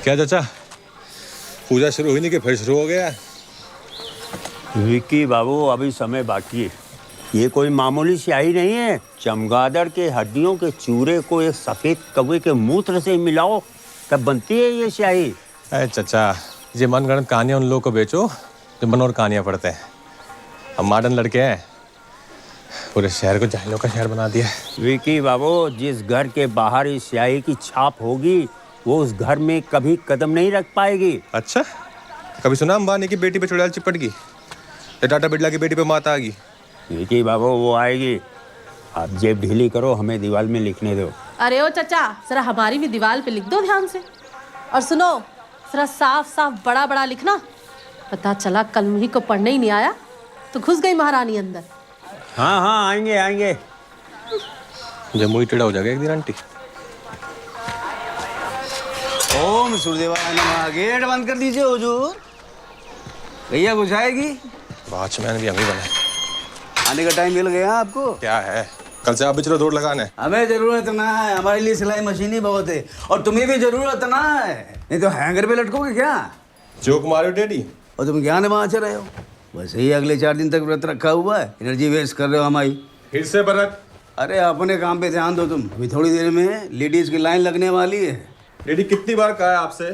क्या चाचा, पूजा शुरू हुई नहीं कि फिर शुरू हो गया? विक्की बाबू, अभी समय बाकी है। ये कोई मामूली स्याही नहीं है। चमगादड़ के हड्डियों के चूरे को एक सफेद कौवे के मूत्र से मिलाओ तब बनती है ये स्याही। अरे चाचा, ये मनगढ़ंत कहानियां उन लोगों को बेचो जो मनोहर कहानियां पढ़ते हैं। हम मॉडर्न लड़के हैं, पूरे शहर को जाहिलों का शहर बना दिया। विक्की बाबू, जिस घर के बाहर इस स्याही की छाप होगी वो उस घर में कभी कदम नहीं रख पाएगी। अच्छा, कभी सुना अंबानी की बेटी पे चुड़ैल चिपट गई या टाटा बिरला की बेटी पे माता आ गई? विक्की बाबू, वो आएगी। आप जेब ढीली करो, हमें दीवार में लिखने दो। अरे ओ चाचा, जरा हमारी भी दीवार पे लिख दो ध्यान से। और सुनो, जरा साफ साफ बड़ा बड़ा लिखना। पता चला कल मुही को पढ़ने ही नहीं आया तो घुस गई महारानी अंदर। हाँ हाँ, आएंगे आएंगे। जब मुही टेढ़ा हो जाएगा एक दिन आंटी। ओम सूर्यदेवाय नमः। गेट बंद कर दीजिए हुजूर, भैया बुझाएगी। वॉचमैन भी हमें बने। आने का टाइम मिल गया आपको? क्या है, कल से आप भी चलो दौड़ लगाने। हमें जरूरत ना है, हमारे लिए सिलाई मशीन ही बहुत है। और तुम्हें भी जरूरत ना है, नहीं तो हैंगर पे लटकोगे क्या? जोक मारो डैडी। और तुम क्या नमाज रहे हो? वैसे ही अगले 4 दिन तक व्रत रखा हुआ है, एनर्जी वेस्ट कर रहे हो हमारी। फिर से व्रत? अरे अपने काम पे ध्यान दो तुम। अभी थोड़ी देर में लेडीज की लाइन लगने वाली है। डैडी, कितनी बार कहा है आपसे,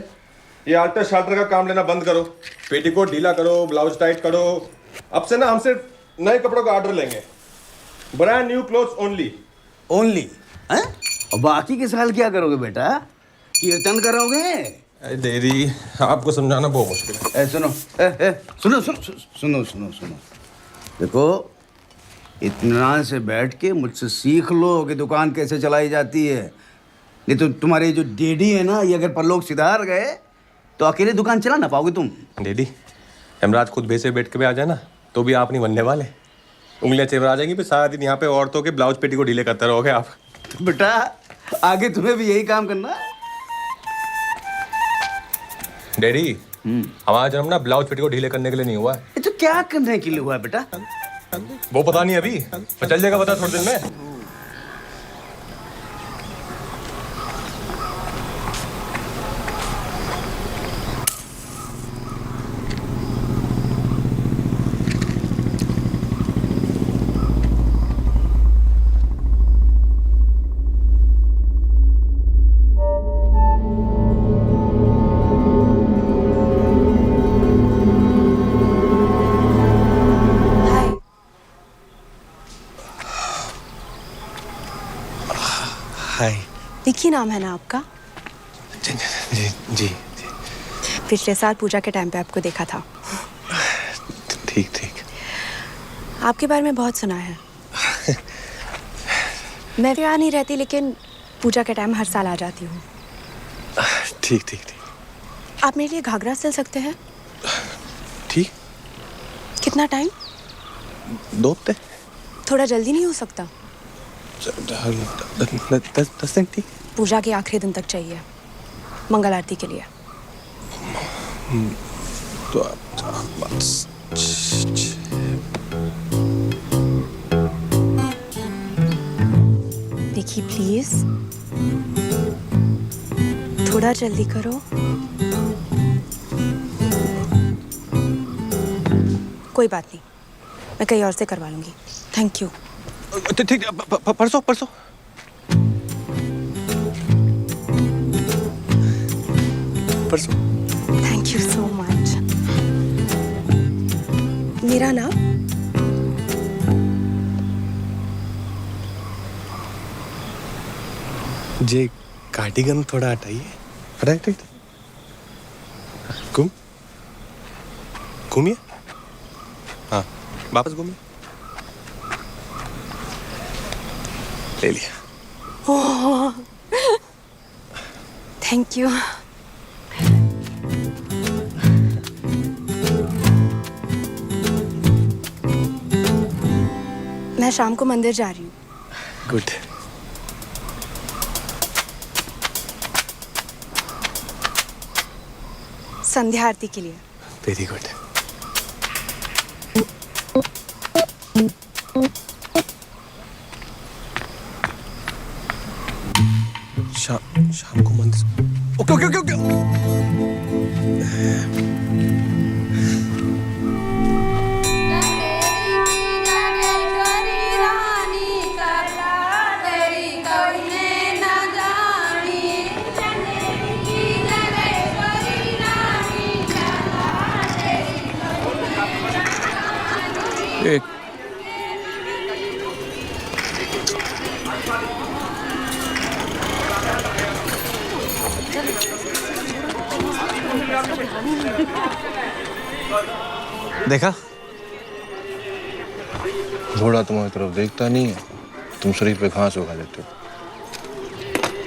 ये आल्टर शाल्टर का काम लेना बंद करो। पेटीकोट ढीला करो, ब्लाउज टाइट करो। अब से ना हम सिर्फ नए कपड़ों का ऑर्डर लेंगे। Brand new clothes only. Only? हैं? और बाकी के साल क्या करोगे बेटा? कीर्तन करोगे? डैडी, आपको समझाना बहुत मुश्किल है। सुनो, सुनो सुनो सुनो सुनो सुनो। देखो, इत्मीनान से बैठ के मुझसे सीख लो कि दुकान कैसे चलाई जाती है। नहीं तो तुम्हारे जो डैडी है ना, ये अगर परलोक सिधार गए तो अकेले दुकान चला ना पाओगे तुम। डैडी, हेमराज खुद बेचे बैठ के भी आ जाए ना तो भी आप नहीं बनने वाले। उंगलियां चेवर आ जाएंगी, फिर सारा दिन यहाँ पे औरतों के ब्लाउज पेटी को ढीले करते रहोगे आप। तो बेटा, आगे तुम्हें भी यही काम करना। डैडी, हमारा जन्म ना ब्लाउज पेटी को ढीले करने के लिए नहीं हुआ है। ये तो क्या करने के लिए हुआ है बेटा? वो पता नहीं अभी, पर चल जाएगा पता थोड़े दिन में। हाय। विक्की नाम है ना आपका? जी जी जी। पिछले साल पूजा के टाइम पे आपको देखा था। ठीक ठीक। आपके बारे में बहुत सुना है। मैं भी यहाँ नहीं रहती, लेकिन पूजा के टाइम हर साल आ जाती हूँ। ठीक ठीक ठीक। आप मेरे लिए घाघरा सिल सकते हैं? ठीक। कितना टाइम? 2 हफ्ते। थोड़ा जल्दी नहीं हो सकता? 10 दिन। ठीक। पूजा के आखिरी दिन तक चाहिए, मंगल आरती के लिए। तो विक्की प्लीज, थोड़ा जल्दी करो। कोई बात नहीं, मैं कहीं और से करवा लूंगी। Thank you. ठीक। परसों परसों। Thank you so much. मेरा नाम? जे कार्डिगन थोड़ा हटाइए। Right right. घूमिए। हाँ, वापस घूमिए। ले लिया। ओह, थैंक यू। मैं शाम को मंदिर जा रही हूँ। गुड। संध्या आरती के लिए। Very good. शाम को मंदिर। Okay okay okay okay. एक देखा घोड़ा तुम्हारी तरफ देखता नहीं है, तुम शरीर पे घास उगा देते हो।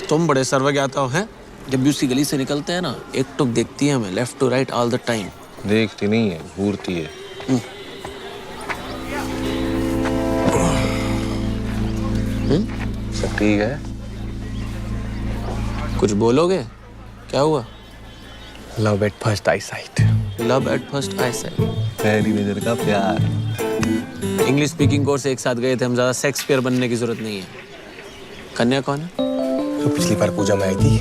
तुम बड़े सर्वज्ञाता हो हैं। जब भी उसकी गली से निकलते हैं ना, एक टुक देखती है हमें, left to right all the time. देखती नहीं है, घूरती है। सब ठीक है? कुछ बोलोगे? क्या हुआ? Love at first I site. Love at first I site. पहली नजर का प्यार। इंग्लिश स्पीकिंग कोर्स एक साथ गए थे हम, ज्यादा शेक्सपियर बनने की जरूरत नहीं है। कन्या कौन है? तो पिछली बार पूजा में आई थी,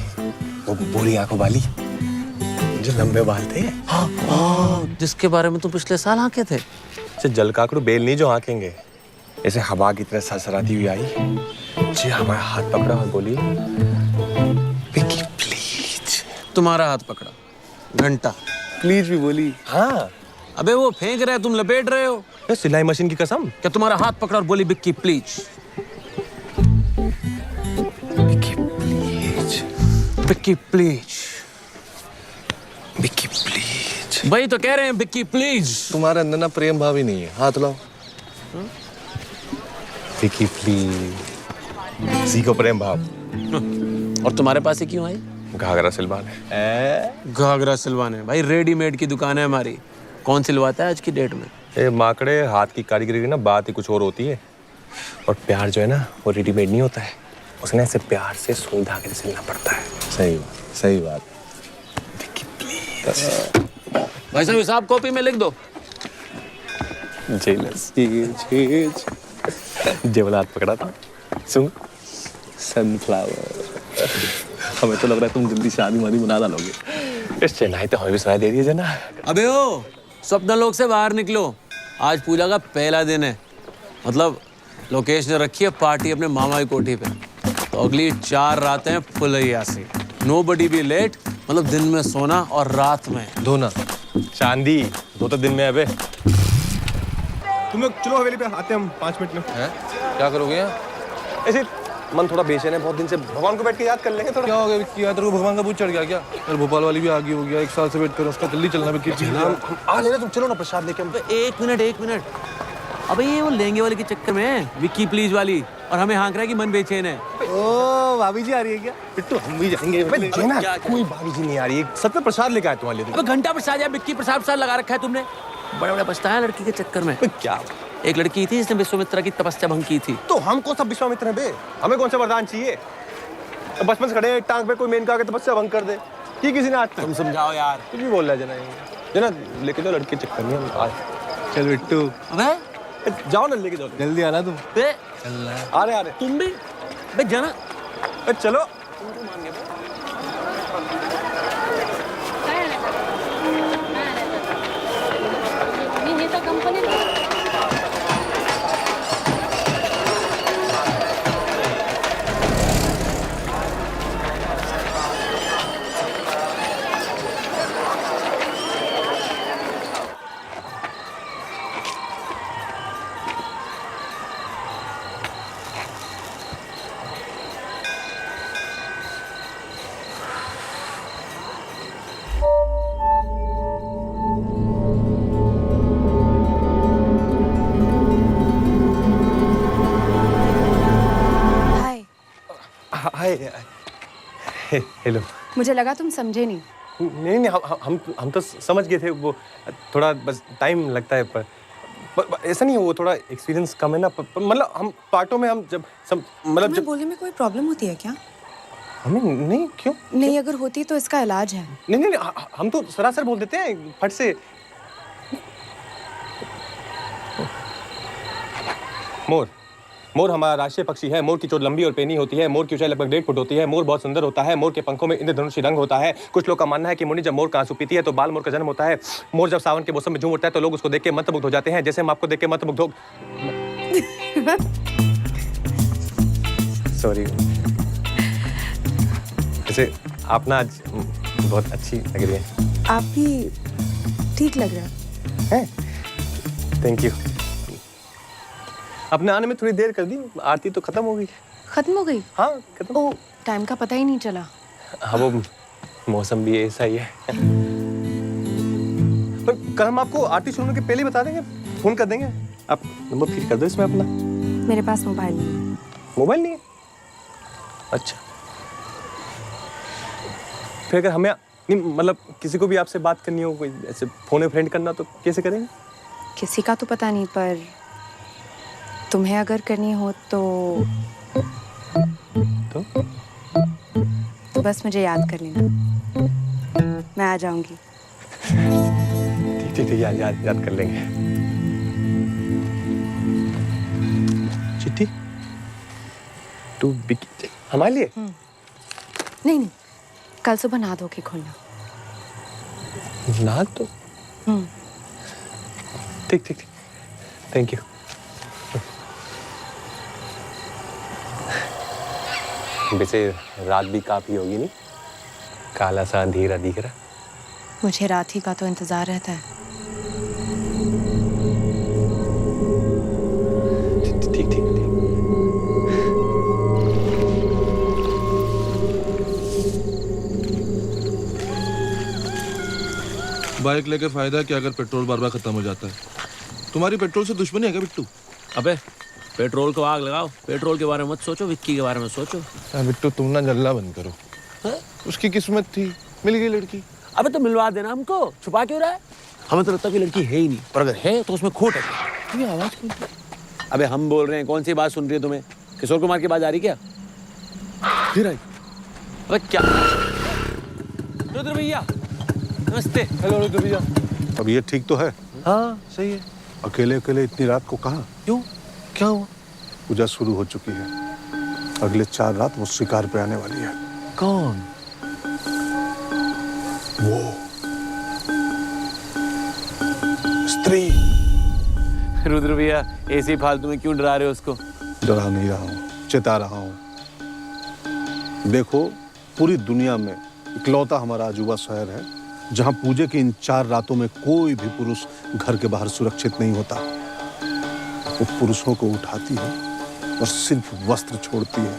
वो बूढ़ी आंखों वाली जो लंबे बाल थे। हाँ, जिसके बारे में तुम पिछले साल आके थे। जल काकड़ू बेल नहीं जो आंखेंगे, ऐसे हवा की तरह सरसराती हुई आई जी, हमारा हाथ पकड़ा और बोली, विकी प्लीज। तुम्हारा हाथ पकड़ा, घंटा प्लीज भी बोली। हाँ, अबे वो फेंक रहा है, तुम लपेट रहे हो। ये सिलाई मशीन की कसम। क्या तुम्हारा हाथ पकड़ा और बोली Bikki please? Vicky please, Bikki please, Vicky please. भाई तो कह रहे हैं बिक्की प्लीज। तुम्हारे अंदर ना प्रेम भाव ही नहीं है, हाथ लाओ। विकी प्लीज, सीखो प्रेम भाव। और तुम्हारे पास ही क्यों आई? घाघरा सिलवाने। घाघरा सिलवाने? भाई रेडीमेड की दुकान है हमारी, कौन सिलवाता है आज की डेट में? ए माकड़े, हाथ की कारीगरी की ना बात ही कुछ और होती है। और प्यार जो है ना, वो रेडीमेड नहीं होता है, उसने ऐसे प्यार से सुई धागे से सिलना पड़ता है। सही बात, सही बात। विकी प्लीज। भाई साहब हिसाब कॉपी में लिख दो। जेलस जे वाला हाथ पकड़ा था, सुन, सनफ्लावर। हमें तो लग रहा है तुम जल्दी शादी वादी बना डालोगे। इस चेन्नई तो हमें भी सुनाई दे रही है जना। अबे ओ, स्वप्न लोक से बाहर निकलो, आज पूजा का पहला दिन है। मतलब लोकेशन रखी है पार्टी अपने मामा की कोठी पे, तो अगली 4 रातें फुलैया से। नोबडी बी लेट, मतलब दिन में सोना और रात में धोना। चांदी दो तो दिन में अबे। तुम लोग चलो हवेली पे, आते हैं हम 5 मिनट में। हैं? क्या करोगे यहाँ? ऐसे मन थोड़ा बेचैन है बहुत दिन से, भगवान को बैठ के याद कर लेंगे थोड़ा। क्या हो गया विक्की? यार तेरे को भगवान का भूत चढ़ गया क्या? यार भोपाल वाली भी आगे हो गया, 1 साल से वेट करो उसका, जल्दी चलना विक्की। आ लेना, तुम चलो ना प्रसाद लेके। हम एक मिनट। अबे ये वो लहंगे वाले के चक्कर में विक्की प्लीज वाली, और हमें हाँक रहा है कि मन बेचैन है। ओ भाभी जी आ रही है क्या? बिट्टू हम भी जाएंगे। जेना, कोई भाभी जी नहीं आ रही है, सच में प्रसाद लेके आए तुम्हारे लिए। अबे घंटा प्रसाद या विक्की प्रसाद लगा रखा है तुमने। बड़ा पछताया लड़की के चक्कर में। क्या? एक लड़की थी जिसने विश्वामित्र की तपस्या भंग की थी। तो हम कौन सा विश्वामित्र हैं बे? हमें कौन सा वरदान चाहिए? तो बचपन से खड़े हैं टांग पे, कोई मेनका के तपस्या भंग कर दे कि किसी ने आज तक। तुम समझाओ यार। कुछ भी बोल रहा है जना लेके जाओ, लड़के चक्कर नहीं हम आज। चल बिट्टू, अबे जाओ ना, लेके जाओ। जल्दी आना तुम। बे आ रहे तुम भी बे जाना। चलो। हाय। हेलो। मुझे लगा तुम समझे नहीं। नहीं, हम तो समझ गए थे, वो थोड़ा बस टाइम लगता है, पर ऐसा नहीं है, वो थोड़ा एक्सपीरियंस कम है ना। मतलब हम पार्टों में हम जब मतलब जब बोलने में कोई प्रॉब्लम होती है क्या? हमें नहीं, क्यों? नहीं, अगर होती तो इसका इलाज है। नहीं, हम तो सरासर बोल देते हैं फट से। मोर, मोर हमारा राष्ट्रीय पक्षी है। मोर की चोट लंबी और पेनी होती है। मोर की ऊंचाई लगभग 1.5 फुट होती है। मोर बहुत सुंदर होता है। मोर के पंखों में इंद्रधनुषी रंग होता है। कुछ लोग का मानना है कि मुन्नी जब मोर का आंसू पीती है तो बाल मोर का जन्म होता है। मोर जब सावन के मौसम में झूम उठता है तो लोग उसको देख के मंत्रमुग्ध हो जाते हैं, जैसे हम आपको देख के मंत्रमुग्ध हो। सॉरी। वैसे आप ना आज बहुत अच्छी लग रही है। आप भी ठीक लग रहा है। Thank you. अपने आने में थोड़ी देर कर दी, आरती तो खत्म हो गई। खत्म हो गई? हाँ खत्म। ओ, टाइम का पता ही नहीं चला। हाँ वो मौसम भी ऐसा ही है। पर कल हम आपको आरती शुरू होने के पहले ही बता देंगे, फोन कर देंगे। आप नंबर फीड कर दो इसमें अपना। मेरे पास मोबाइल नहीं है। मोबाइल नहीं है? अच्छा। फिर अगर हमें नहीं मतलब किसी को भी आपसे बात करनी हो, कोई ऐसे फोन में फ्रेंड करना, तो कैसे करेंगे? किसी का तो पता नहीं, पर तुम्हें अगर करनी हो तो बस मुझे याद कर लेना, मैं आ जाऊंगी। ठीक याद कर लेंगे। चिट्ठी टू बिकी हमारे लिए? नहीं, कल सुबह नहा धो के खोलना। ना तो ठीक थैंक यू। वैसे रात भी काफी होगी नहीं? काला सा अंधेरा दिख रहा। मुझे रात ही का तो इंतजार रहता है। ठीक। बाइक लेके फायदा क्या अगर पेट्रोल बार बार खत्म हो जाता है? तुम्हारी पेट्रोल से दुश्मनी है क्या बिट्टू? अबे पेट्रोल को आग लगाओ, पेट्रोल के बारे में मत सोचो, विक्की के बारे में सोचो। बिट्टू तुम ना जलना बंद करो। है? उसकी किस्मत थी, मिल गई लड़की। अबे तो मिलवा देना हमको, छुपा क्यों रहा है? हमें तो लगता है कि लड़की है ही नहीं, पर अगर है तो उसमें खोट है। ये आवाज कौन सी? अबे हम बोल रहे हैं, कौन सी बात सुन रही है तुम्हें? किशोर कुमार की बात आ रही क्या? फिर आई। अबे क्या? रुद्र भैया नमस्ते। हेलो रुद्र भैया। अब ये ठीक तो है? हाँ सही है। अकेले अकेले इतनी रात को कहाँ? क्यों, क्या हुआ? पूजा शुरू हो चुकी है। अगले 4 रात वो शिकार पे आने वाली है। कौन? वो स्त्री। रुद्र भैया ऐसी फालतू में क्यों डरा रहे हो उसको? डरा नहीं रहा हूँ, चेता रहा हूँ। देखो, पूरी दुनिया में इकलौता हमारा अजूबा शहर है जहाँ पूजे की इन 4 रातों में कोई भी पुरुष घर के बाहर सुरक्षित नहीं होता। वो पुरुषों को उठाती है और सिर्फ वस्त्र छोड़ती है,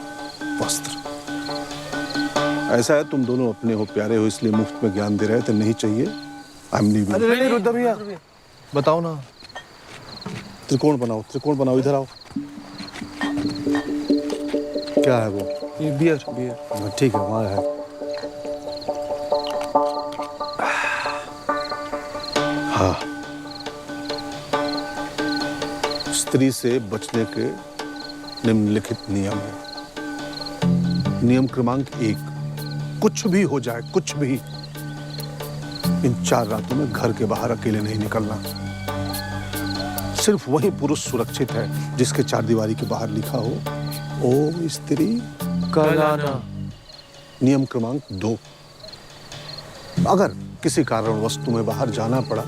वस्त्र। ऐसा है, तुम दोनों अपने हो, प्यारे हो, इसलिए मुफ्त में ज्ञान दे रहे थे, नहीं चाहिए। अरे रुद्र भैया बताओ ना। त्रिकोण बनाओ, इधर आओ। क्या है वो? ये बियर। ठीक है, वहाँ है। हाँ, स्त्री से बचने के निम्नलिखित नियम है। नियम क्रमांक 1, कुछ भी हो जाए, कुछ भी, इन 4 रातों में घर के बाहर अकेले नहीं निकलना। सिर्फ वही पुरुष सुरक्षित है जिसके 4 दीवारी के बाहर लिखा हो, ओ स्त्री कल आना। नियम क्रमांक 2, अगर किसी कारणवश तुम्हें बाहर जाना पड़ा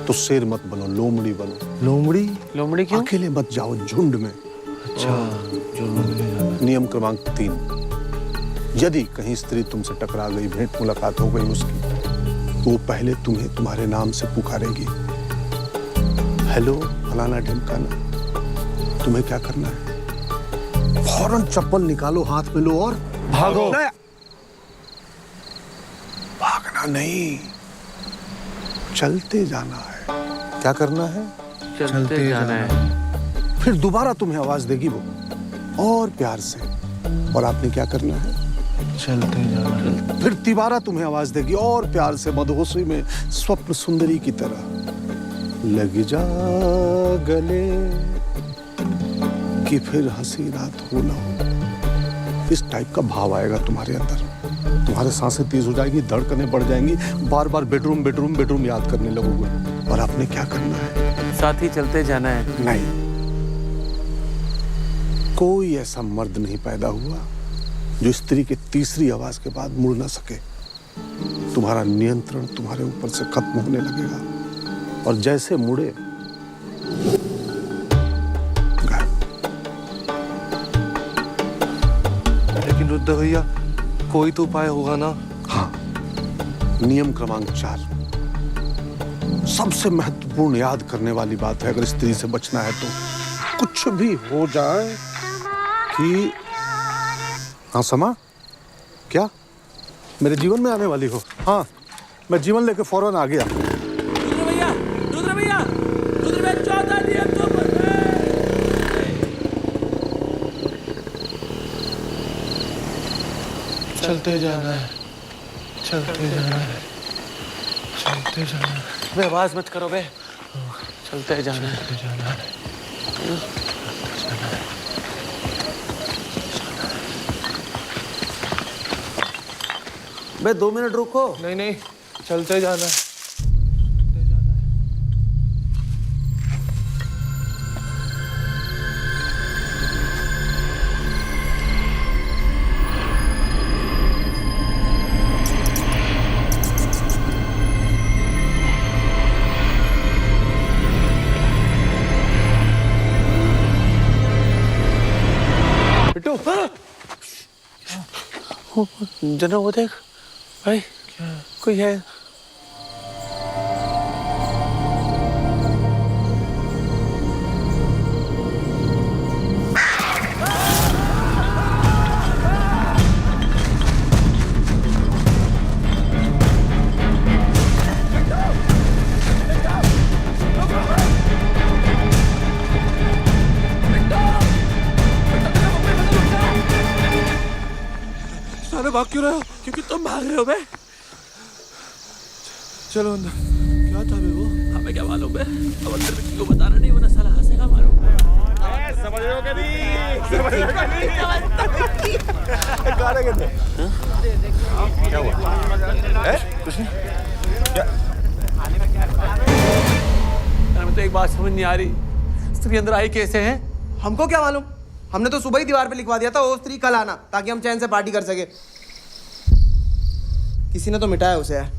तो शेर मत बनो, लोमड़ी बनो। लोमड़ी क्यों? अकेले मत जाओ, झुंड में। अच्छा, नियम क्रमांक 3, यदि कहीं स्त्री तुमसे टकरा गई, भेंट मुलाकात हो गई उसकी, तो वो पहले तुम्हें तुम्हारे नाम से पुकारेगी। हेलो फलाना ढिमकाना। तुम्हें क्या करना है? फौरन चप्पल निकालो, हाथ में लो और भागो। भागना नहीं, चलते जाना है। क्या करना है? चलते जाना है। फिर दोबारा तुम्हें आवाज देगी वो, और प्यार से, और आपने क्या करना है? चलते जाना है। फिर तिबारा तुम्हें आवाज देगी और प्यार से, मदहोशी में स्वप्न सुंदरी की तरह। लग जा गले कि फिर हंसी रात हो ना हो। इस टाइप का भाव आएगा तुम्हारे अंदर। तुम्हारे सांसें तेज हो जाएंगी, धड़कनें बढ़ जाएंगी, बार बार बेडरूम याद करने लगोगे। और आपने क्या करना है? साथ ही चलते जाना है। नहीं, कोई ऐसा मर्द नहीं पैदा हुआ जो स्त्री के तीसरी आवाज के बाद मुड़ ना सके। तुम्हारा नियंत्रण तुम्हारे ऊपर से खत्म होने लगेगा और जैसे मुड़े लेकिन रुद्र भैया कोई तो उपाय होगा ना? हाँ, नियम क्रमांक 4 सबसे महत्वपूर्ण याद करने वाली बात है। अगर स्त्री से बचना है तो कुछ भी हो जाए कि हाँ समा, क्या मेरे जीवन में आने वाली हो? हाँ, मैं जीवन लेके फौरन आ गया। रुद्र भैया 14 नियम तो चलते जाना है, चलते जाना है, चलते जाना है। बे आवाज मत करो बे, चलते जाना है, चलते जाना है। बे 2 मिनट रुको। नहीं नहीं, चलते जाना है। जना वो देख भाई, क्या कोई है? साले भाग क्यों रहे हो? क्योंकि तुम भाग रहे हो बे। चलो अंदर। क्या था बे वो? हमें क्या मालूम बे, अब अंदर में किसी को बताना नहीं, वरना साला हंसेगा मालूम। समझ रहे हो कि नहीं? समझ रहे हो कि नहीं? गाने के थे। क्या हुआ? कुछ नहीं। हमें तो एक बात समझ नहीं आ रही, स्त्री अंदर आई कैसे है? हमको क्या मालूम, हमने तो सुबह ही दीवार पे लिखवा दिया था वो स्त्री कल आना, ताकि हम चैन से पार्टी कर सके। किसी ने तो मिटाया उसे यार।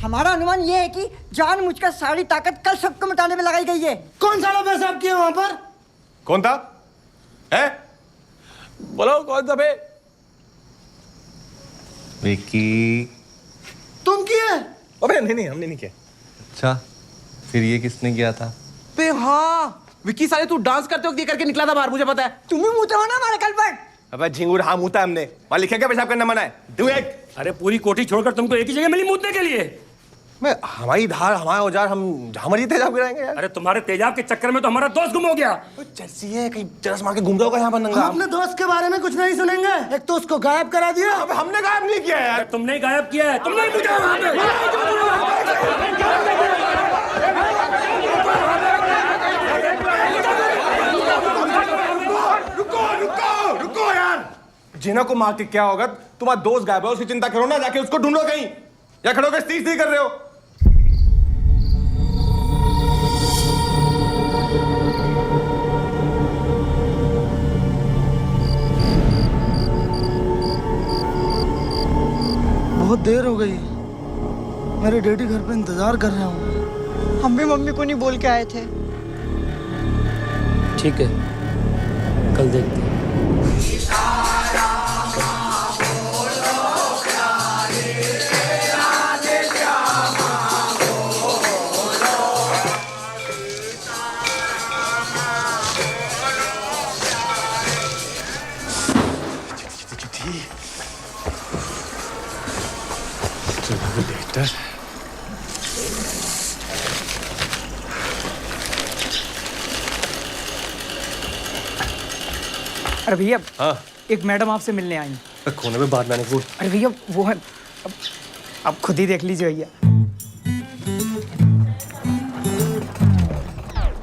हमारा अनुमान ये है कि जानबूझकर सारी ताकत कल सबको मिटाने में लगाई गई है। कौन साला पैसा किया वहां पर? कौन था? है? बोलो कौन था बे? विक्की। तुम किए? अबे नहीं, हमने नहीं किया। अच्छा, फिर ये किसने किया था? बे हाँ, विक्की साले तू डांस करते वक्त ये करके निकला था बाहर, मुझे पता है। तुम ही मुंहते हो ना हमारे कल पर। अबे झिंगुर, हाँ मुता हमने। वहां लिखा क्या पेशाब करना मना है? Do it. अरे पूरी कोठी छोड़कर तुमको एक ही जगह मिली मूतने के लिए? मैं हमारी धार, हमारा औजार, हम जहां मर्जी तेजाब गिराएंगे यार। अरे तुम्हारे तेजाब के चक्कर में तो हमारा दोस्त गुम हो गया। जैसी है कहीं जरस मार के घूम रहा होगा यहाँ पर नंगा। हम अपने दोस्त के बारे में कुछ नहीं सुनेंगे। एक तो उसको गायब करा दिया। अबे हमने गायब नहीं किया यार। तुमने ही गायब किया है, तुमने ही मुझे वहां रुको यार। जिना को मार के क्या होगा? तुम्हारा दोस्त गायब है, उसकी चिंता करो ना, जाके उसको ढूंढो कहीं। या खड़े होकर स्त्री कर रहे हो? बहुत देर हो गई, मेरे डैडी घर पे इंतजार कर रहे हूँ। हम भी मम्मी को नहीं बोल के आए थे। ठीक है, कल देखते हैं। अरे भैया, हाँ, एक मैडम आपसे मिलने आई हैं। कोने में बात मैंने बोल। अरे भैया वो है, अब खुद ही देख लीजिए भैया।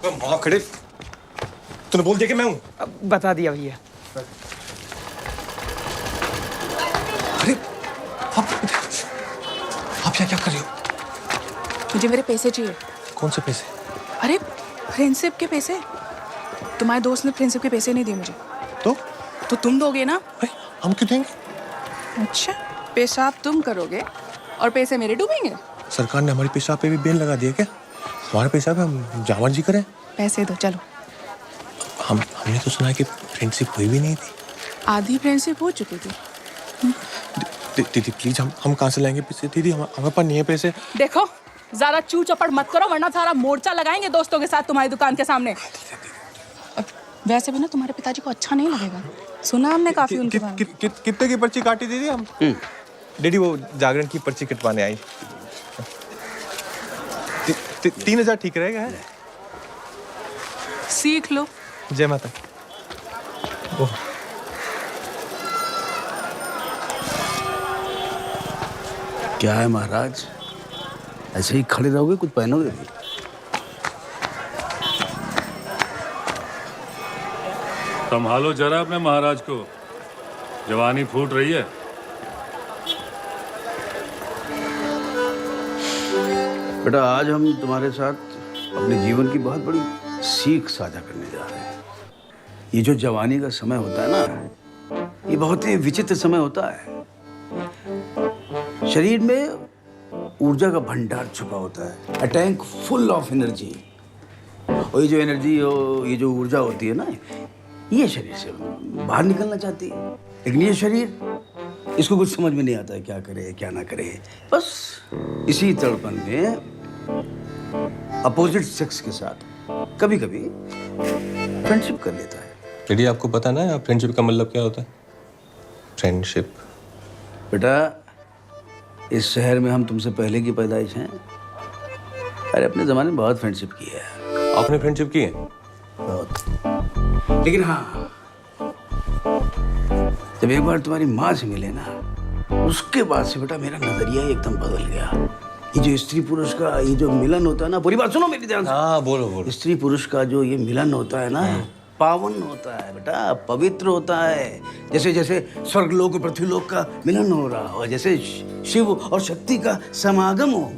वहां खड़े तूने बोल दिया कि मैं हूं। अब बता दिया भैया। अरे आप क्या कर रही हो? मुझे मेरे पैसे चाहिए। कौन से पैसे? अरे फ्रेंडशिप के पैसे। तुम्हारे दोस्त ने फ्रेंडशिप के पैसे नहीं दिए मुझे। तो तो तुम दोगे ना? हम क्यों देंगे? अच्छा, पेशाब तुम करोगे और पैसे मेरे डूबेंगे? सरकार ने हमारी पेशाब पे भी बैन लगा दिया क्या? हमारे पेशाब पे हम जहाँ मर्जी करें? पैसे दो, चलो। हमने तो सुना कि फ्रेंडशिप हुई भी नहीं थी। आधी फ्रेंडशिप हो चुकी थी। दीदी प्लीज, हम कहाँ से लाएंगे पैसे? दीदी हमारे पास नहीं है पैसे। देखो, ज्यादा चू चपड़ मत करो वरना सारा मोर्चा लगाएंगे दोस्तों के साथ तुम्हारी दुकान के सामने। वैसे भी ना तुम्हारे पिताजी को अच्छा नहीं लगेगा। सुना हमने काफी उनके बारे में। कितने की पर्ची काटी दीदी हम? डैडी वो जागरण की पर्ची कटवाने आई। 3000 ठीक रहेगा? है सीख लो। जय माता। क्या है महाराज, ऐसे ही खड़े रहोगे, कुछ पहनोगे भी? संभालो जरा अपने महाराज को, जवानी फूट रही है। बेटा, आज हम तुम्हारे साथ अपने जीवन की बहुत बड़ी सीख साझा करने जा रहे हैं। ये जो जवानी का समय होता है ना, ये बहुत ही विचित्र समय होता है। शरीर में ऊर्जा का भंडार छुपा होता है, a tank full of energy. और ये जो एनर्जी, ये जो ऊर्जा होती है ना, ये शरीर से बाहर निकलना चाहती है, लेकिन ये शरीर, इसको कुछ समझ में नहीं आता है क्या करे क्या ना करे। बस इसी तड़पन में अपोजिट सेक्स के साथ कभी कभी फ्रेंडशिप कर लेता है। डैडी आपको पता ना फ्रेंडशिप का मतलब क्या होता है? फ्रेंडशिप। बेटा, इस शहर में हम तुमसे पहले की पैदाइश हैं। अरे अपने जमाने में बहुत फ्रेंडशिप की है। आपने फ्रेंडशिप की है? बहुत। लेकिन हाँ, जब एक बार तुम्हारी माँ से मिले ना, उसके बाद से बेटा मेरा नजरिया ही एकदम बदल गया। ये जो स्त्री पुरुष का ये जो मिलन होता है ना, पूरी बात सुनो मेरी ध्यान से। हाँ बोलो। स्त्री पुरुष का जो ये मिलन होता है ना, पावन होता है बेटा, पवित्र होता है। जैसे जैसे स्वर्गलोक और पृथ्वीलोक का मिलन हो रहा हो, जैसे शिव और शक्ति का समागम हो।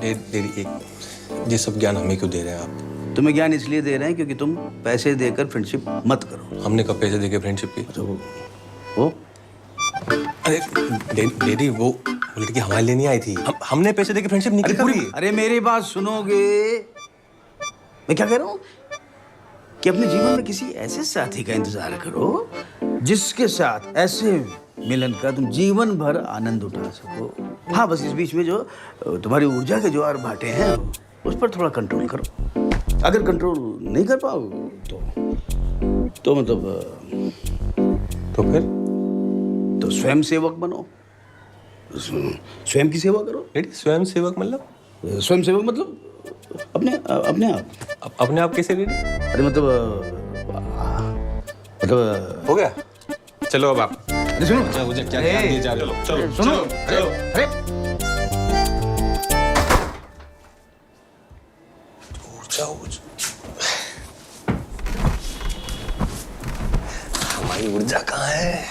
ये सब ज्ञान हमें क्यों दे रहे हैं आप? तुम्हें ज्ञान इसलिए दे रहे हैं क्योंकि तुम पैसे देकर फ्रेंडशिप मत करो। हमने कब पैसे देके फ्रेंडशिप की? अच्छा, वो अरे डैडी, वो लड़की हमारे लिए नहीं आई थी। हमने पैसे देके फ्रेंडशिप नहीं की कभी। अरे मेरी बात सुनोगे? मैं क्या कह रहा हूँ कि अपने जीवन में किसी ऐसे साथी का इंतजार करो जिसके साथ ऐसे मिलन का तुम जीवन भर आनंद उठा सको। हाँ, बस इस बीच में जो तुम्हारी ऊर्जा के जो भाटे हैं उस पर थोड़ा कंट्रोल करो। अगर कंट्रोल नहीं कर पाओ तो मतलब तो स्वयं सेवक बनो, स्वयं की सेवा करो। स्वयं सेवक मतलब? स्वयं सेवक मतलब अपने आप कैसे? अरे मतलब हो गया। चलो अब आप। अरे सुनो, मुझे क्या ध्यान दिए जा रहे हो? चलो सुनो। अरे हमारी ऊर्जा कहाँ है?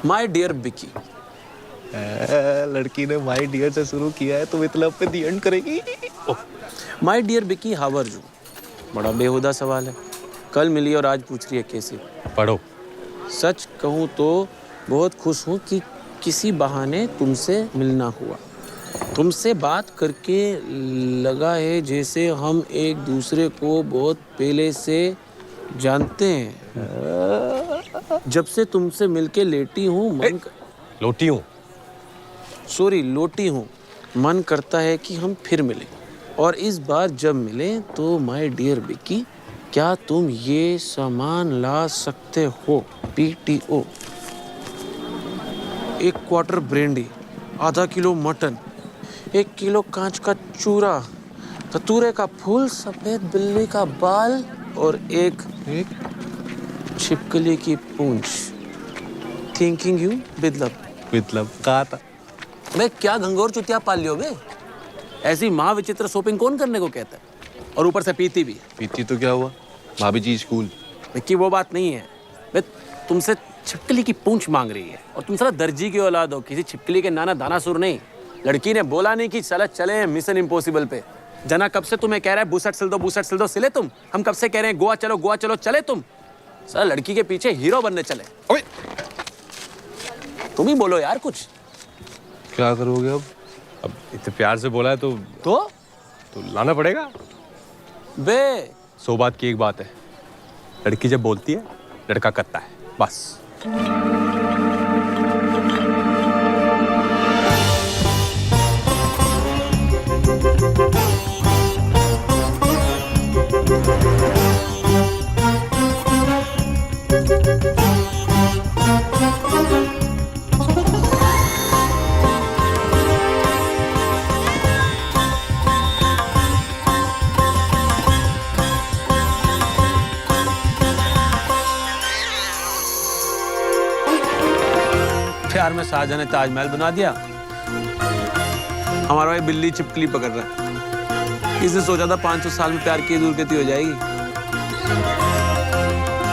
माय डियर बिकी। लड़की ने माय डियर से शुरू किया है तो मतलब पे दी एंड करेगी। माय डियर बिकी, हाउ आर यू? बड़ा बेहुदा सवाल है। कल मिली और आज पूछ रही है कैसी। पढ़ो। सच कहूँ तो बहुत खुश हूँ कि किसी बहाने तुमसे मिलना हुआ। तुमसे बात करके लगा है जैसे हम एक दूसरे को बहुत पहले से जानते हैं। जब से तुमसे मिलके लेटी हूँ लोटी हूँ, मन करता है कि हम फिर मिलें। और इस बार जब मिले तो माय डियर बिकी, क्या तुम ये सामान ला सकते हो? PTO, 1 क्वार्टर ब्रेंडी, आधा किलो मटन, 1 किलो कांच का चूरा, धतूरे का फूल, सफेद बिल्ली का बाल और एक छिपकली की पूंछ। थिंकिंग यू बिदलब कहा था। मैं क्या घंगोर चुतिया पाल लियो बे? ऐसी महाविचित्र शॉपिंग कौन करने को कहता है? और ऊपर से पीती भी। पीती तो क्या हुआ, भाभी जी स्कूल। विक्की, वो बात नहीं है। मैं तुमसे छिपकली की पूंछ मांग रही है और तुम साला दर्जी की औलाद हो, किसी छिपकली के नाना दानासुर नहीं। लड़की ने बोला नहीं कि साला चले मिशन इम्पॉसिबल पे। जना कब से तुम्हें कह रहा है बूसट सिल दो सिले तुम। हम कब से कह रहे हैं गोवा चलो चले तुम। सर लड़की के पीछे हीरो बनने चले। ओए तुम ही बोलो यार कुछ। क्या करोगे अब इतने प्यार से बोला है तो लाना पड़ेगा। बे 100 बात की एक बात है, लड़की जब बोलती है लड़का करता है, बस। प्यार में शाहजहां ने ताजमहल बना दिया, हमारा भाई बिल्ली छिपकली पकड़ रहा है। इसने सोचा था 500 साल में प्यार की दूर गति हो जाएगी।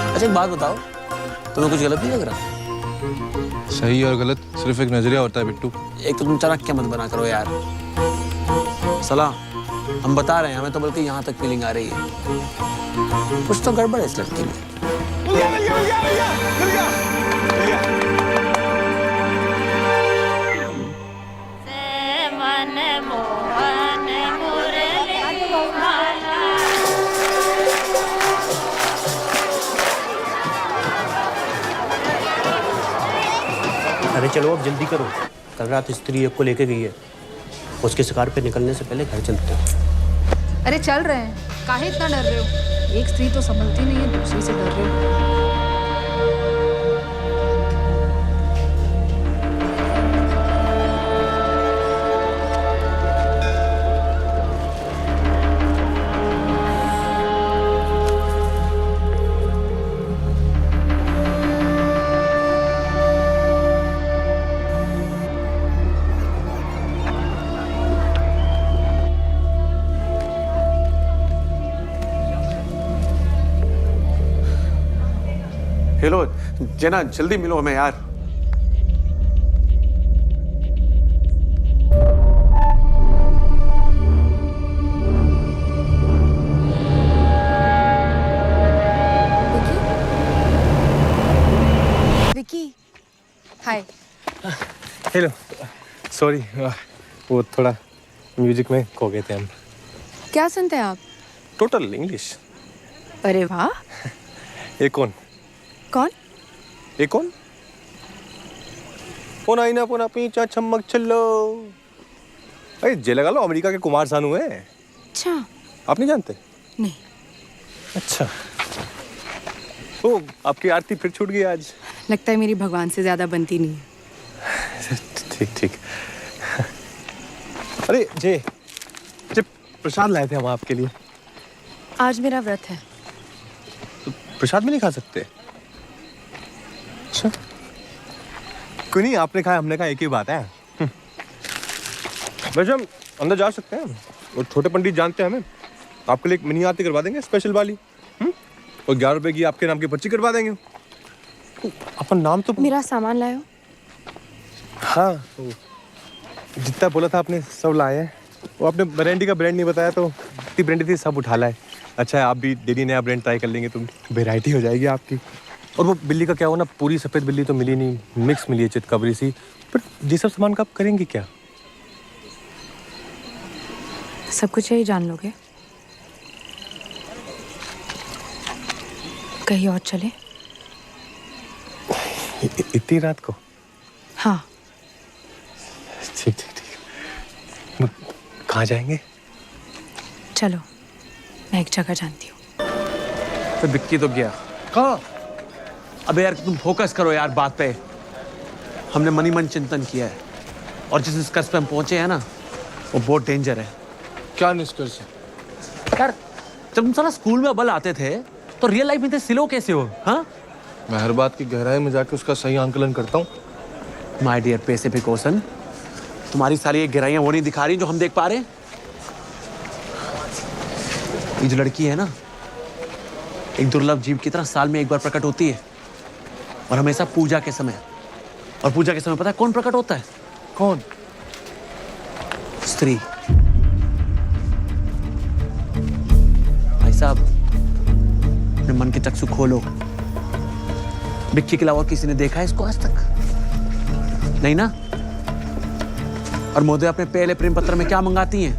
अच्छा एक बात बताओ, तुम्हें कुछ गलत नहीं लग रहा? सही और गलत सिर्फ एक नजरिया होता है बिट्टू। एक तो तुम चाणक्य मत बना करो यार। सलाह हम बता रहे हैं, हमें तो बल्कि यहाँ तक फीलिंग आ रही है कुछ तो गड़बड़ है इस लड़की में। अरे चलो अब जल्दी करो, कल रात स्त्री एक को लेके गई है, उसके शिकार पे निकलने से पहले घर चलते हैं। अरे चल रहे हैं, काहे इतना डर रहे हो? एक स्त्री तो संभलती नहीं है, दूसरी से डर रहे हो। हेलो जना, जल्दी मिलो हमें यार। विकी, हाय। हेलो, सॉरी वो थोड़ा म्यूजिक में खो गए थे हम। क्या सुनते हैं आप? Total English. अरे वाह। ये कौन? कौन? ये कौन? पोना इना पोना पीछा चमक चलो। अरे जे लगा लो, अमेरिका के कुमार सानू है। अच्छा। आप नहीं जानते? नहीं। अच्छा। ओ, आपकी आरती फिर छूट गई आज। लगता है मेरी भगवान से ज्यादा बनती नहीं है। ठीक ठीक। अरे जे प्रसाद लाए थे हम आपके लिए। आज मेरा व्रत है। तो प्रसाद भी नहीं खा सकते? अच्छा, कोई नहीं, आपने खाया हमने कहा, एक ही बात है। वैसे हम अंदर जा सकते हैं, और छोटे पंडित जानते हैं हमें, आपके लिए एक मिनी आरती करवा देंगे स्पेशल वाली। और 11 रुपए की आपके नाम की पर्ची करवा देंगे। अपन नाम तो मेरा सामान लायो। हाँ, तो जितना बोला था आपने सब लाए हैं। वो आपने ब्रांडी का ब्रांड नहीं बताया, तो जितनी ब्रांडी थी सब उठा लाए। अच्छा है, आप भी डेली नया ब्रांड ट्राई कर लेंगे, तो वेराइटी हो जाएगी आपकी। और वो बिल्ली का क्या हो ना, पूरी सफ़ेद बिल्ली तो मिली नहीं, मिक्स मिली है चितकबरी सी। पर ये सब सामान का आप करेंगे क्या? सब कुछ यही जान लोगे? कहीं और चले? इतनी रात को? हाँ। ठीक ठीक ठीक। कहाँ जाएंगे? चलो, मैं एक जगह जानती हूँ। तो बिक्की तो गया। कहाँ? अबे यार तुम फोकस करो यार बात पे। हमने मनी मन चिंतन किया है, और जिस निष्कर्ष पे हम पहुंचे हैं ना, वो बहुत डेंजर है। क्या निष्कर्ष है? यार जब तुम साला स्कूल में अव्वल आते थे, तो रियल लाइफ में थे सिलो कैसे हो? हाँ, मैं हर बात की गहराई में जाके उसका सही आंकलन करता हूँ। माय डियर पैसिफिक ओशन, तुम्हारी सारी ये गहराइयां वो नहीं दिखा रही जो हम देख पा रहे हैं। ये जो लड़की है ना, एक दुर्लभ जीव की तरह साल में एक बार प्रकट होती है, और हमेशा पूजा के समय। और पूजा के समय पता है कौन प्रकट होता है? कौन? स्त्री। साहब, अपने मन के चक्षु खोलो। बिक्की के अलावा किसी ने देखा है इसको आज तक? नहीं ना? और मोदी अपने पहले प्रेम पत्र में क्या मंगाती हैं?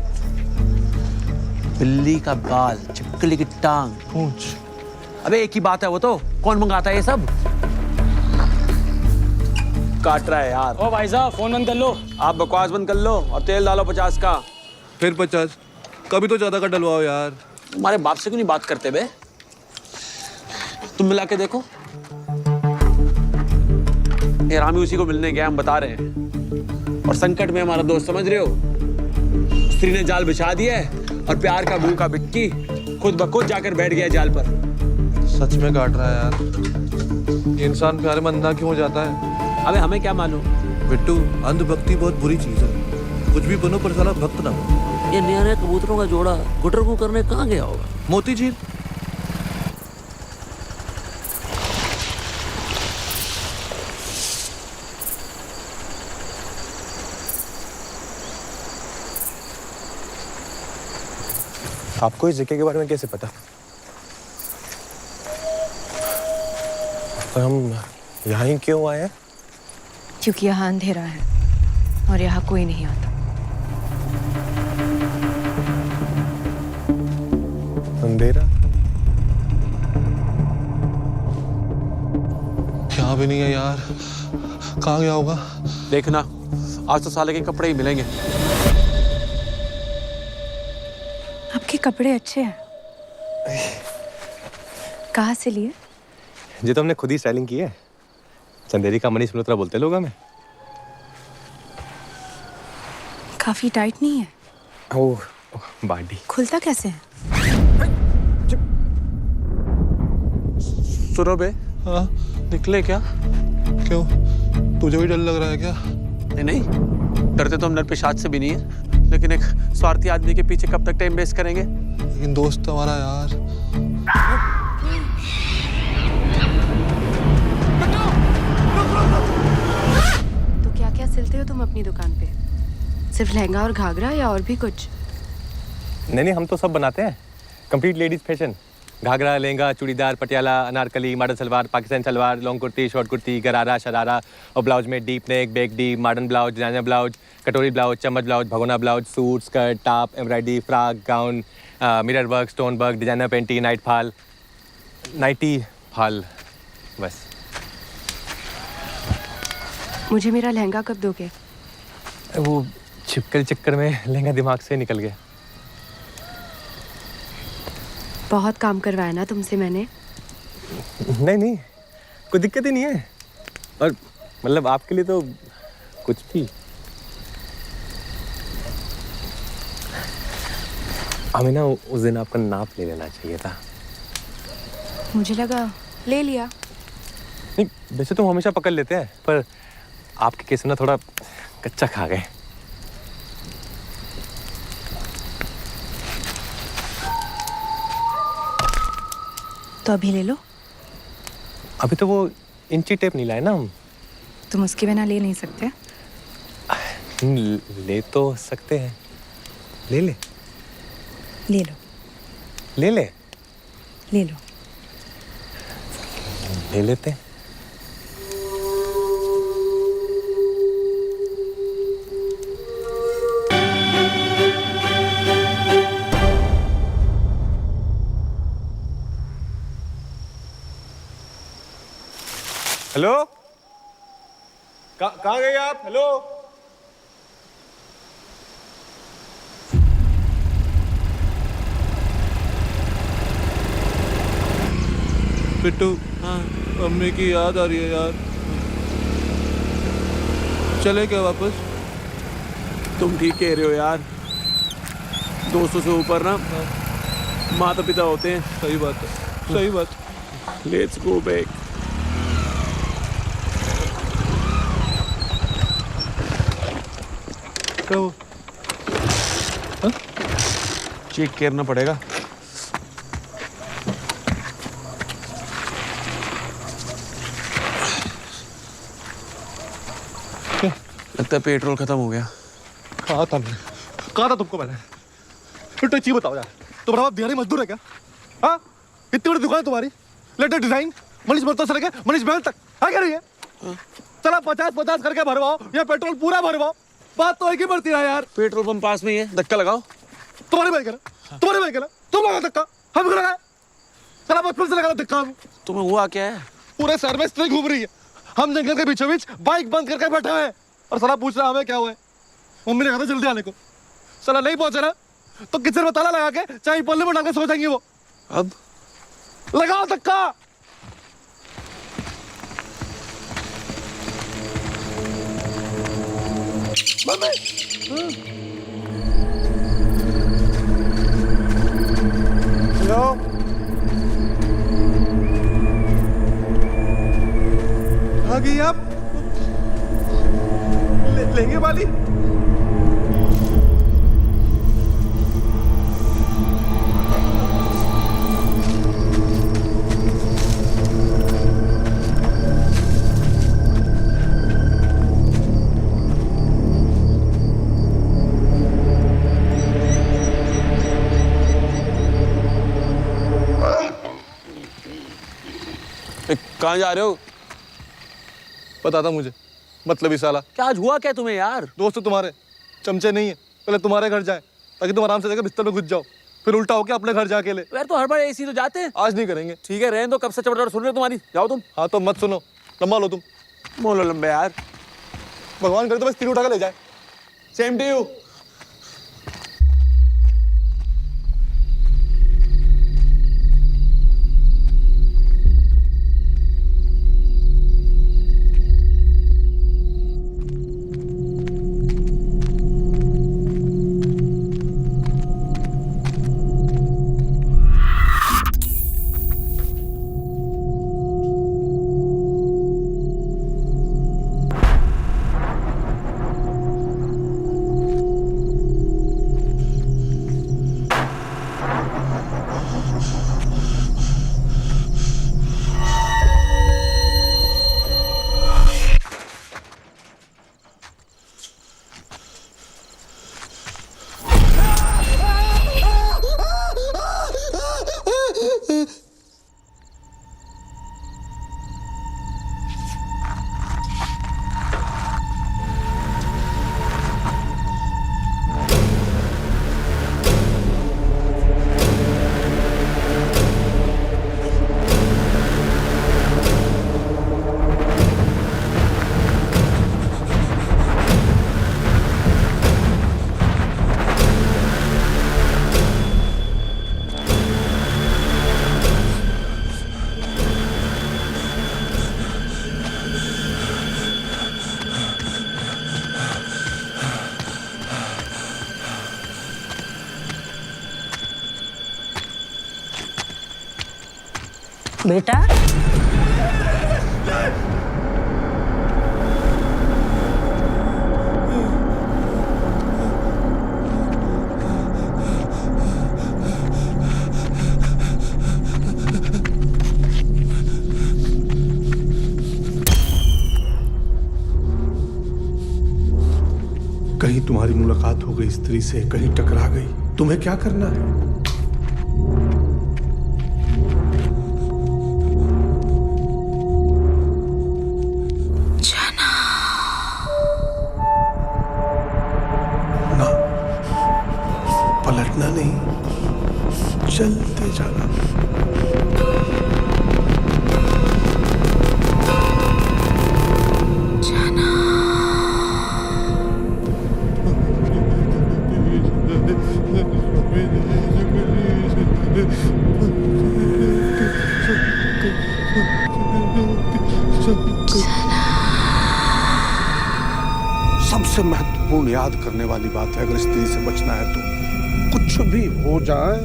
बिल्ली का बाल, छिपकली की टांग, पूंछ। अबे एक ही बात है वो तो, कौन मंगाता है ये सब? काट रहा है यार। ओ भाई साहब, फोन बंद कर लो। आप बकवास बंद कर लो और तेल डालो 50 का। फिर 50? कभी तो ज्यादा का डलवाओ यार। तुम्हारे बाप से क्यों नहीं बात करते बे? तुम मिला के देखो। ये रामी उसी को मिलने गया, हम बता रहे हैं। और संकट में हमारा दोस्त, समझ रहे हो? स्त्री ने जाल बिछा दिया है और प्यार का भूखा बिक्की खुद ब खुद जाकर बैठ गया जाल पर। सच में काट रहा है यार। ये इंसान प्यार में अंधा क्यों हो जाता है? अबे हमें क्या मालूम? बिट्टू, अंधभक्ति बहुत बुरी चीज है। कुछ भी बनो पर साला भक्त ना बनो। ये नया नया कबूतरों का जोड़ा गुटर को करने कहाँ गया होगा? मोती झील। आपको इस जगह के बारे में कैसे पता? और हम यहाँ ही क्यों आए हैं? क्योंकि यहाँ अंधेरा है और यहाँ कोई नहीं आता। अंधेरा? यहाँ भी नहीं है यार। कहाँ गया होगा? देखना, आज तो साले के कपड़े ही मिलेंगे। आपके कपड़े अच्छे हैं। कहाँ से लिए? ये तो हमने खुद ही स्टाइलिंग की है। चंदेरी का मनीष मल्होत्रा बोलते लोग हमें। काफी टाइट नहीं है? ओह, बॉडी खुलता कैसे है? सुनो बे। हाँ? निकले क्या? क्यों? तुझे भी डर लग रहा है क्या? नहीं नहीं, डरते तो हम नर पेशाच से भी नहीं है, लेकिन एक स्वार्थी आदमी के पीछे कब तक टाइम वेस्ट करेंगे? लेकिन दोस्त हमारा यार। तो क्या क्या सिलते हो तुम अपनी दुकान पे? सिर्फ लहंगा और घाघरा या और भी कुछ? नहीं, हम तो सब बनाते हैं। Complete ladies fashion. Ghagra, lehenga, churidar, Patiala, Anarkali, modern salwar, Pakistani salwar, long kurti, short kurti, gharara, sharara और ब्लाउज में deep neck, back deep, modern blouse, designer blouse, कटोरी ब्लाउज, चम्मच ब्लाउज, भगोना blouse, suit, skirt, top, embroidery, frock, gown, mirror work, stone work, designer panty, nightie fall, बस। मुझे मेरा लहंगा कब दोगे? वो छिपकली चक्कर में लहंगा दिमाग से निकल गया। बहुत काम करवाया ना तुमसे मैंने। नहीं, कोई दिक्कत ही नहीं है। और मतलब आपके लिए तो कुछ भी। हमें ना उस दिन आपका नाप ले लेना चाहिए था। मुझे लगा ले लिया। नहीं, वैसे तो हम हमेशा पकड़ लेते हैं, पर आपके केस में ना थोड़ा कच्चा खा गए। तो अभी ले लो। अभी तो वो इंची टेप नहीं लाए ना हम। तुम उसके बिना ले नहीं सकते? ले तो सकते हैं। ले ले ले लो। ले ले ले लो। ले लेते हैं। हेलो, कहाँ गए आप? हेलो, बिट्टू, मम्मी की याद आ रही है यार। चले क्या वापस? तुम ठीक कह रहे हो यार। दोस्तों से ऊपर ना माता पिता होते हैं। सही बात है, सही बात। Let's go back. चेक करना पड़ेगा। लगता है पेट्रोल खत्म हो गया। कहा था तुमको मैंने? फिर तो एक चीज बताओ यार, तुम्हारा बाप दिहाड़ी मजदूर है क्या? हाँ इतनी बड़ी दुकान है तुम्हारी, लेटेस्ट डिजाइन, मनीष बर्तन से लेके मनीष महल तक है क्या नहीं है? चला 50-50 करके भरवाओ या पेट्रोल पूरा भरवाओ, बात तो एक ही पड़ती है यार। पेट्रोल पंप पास में ही है, धक्का लगाओ। तुम्हारी बाइक है ना, तुम्हारी बाइक है ना, तुम लगा धक्का, हम क्यों लगाए? चला बचपन से लगा धक्का। तुम्हें हुआ क्या है? पूरे शहर में स्त्री घूम रही है, हम जंगल के बीचों बीच बाइक बंद करके बैठे हुए हैं और साला पूछ रहा हमें क्या हुआ है। मम्मी ने कहा था जल्दी आने को, साला नहीं पहुंचा ना तो किचन में ताला लगा के चाय पल्ले में डालकर सो जाएंगे वो। अब लगाओ धक्का। हेलो, आ गई आप? लेंगे वाली? कहाँ जा रहे हो? पता था मुझे, मतलब ही साला। क्या आज हुआ क्या तुम्हें यार? दोस्त तुम्हारे चमचे नहीं है, पहले तुम्हारे घर जाए ताकि तुम आराम से जाकर बिस्तर में घुस जाओ, फिर उल्टा होके अपने घर जाके ले। यार तो हर बार ऐसी तो जाते हैं। आज नहीं करेंगे। ठीक है रहने दो, कब से चपड़ सुन रहे हो तुम्हारी, जाओ तुम। हाँ तो मत सुनो, लंबा लो तुम। बोलो लंबे यार, भगवान करे तो बस तीर उठा के ले जाए। Same to you. बेटा कहीं तुम्हारी मुलाकात हो गई स्त्री से, कहीं टकरा गई, तुम्हें क्या करना है? पलटना नहीं, चलते जाना। सबसे महत्वपूर्ण याद करने वाली बात है, अगर स्त्री से बचना है तो कुछ भी हो जाए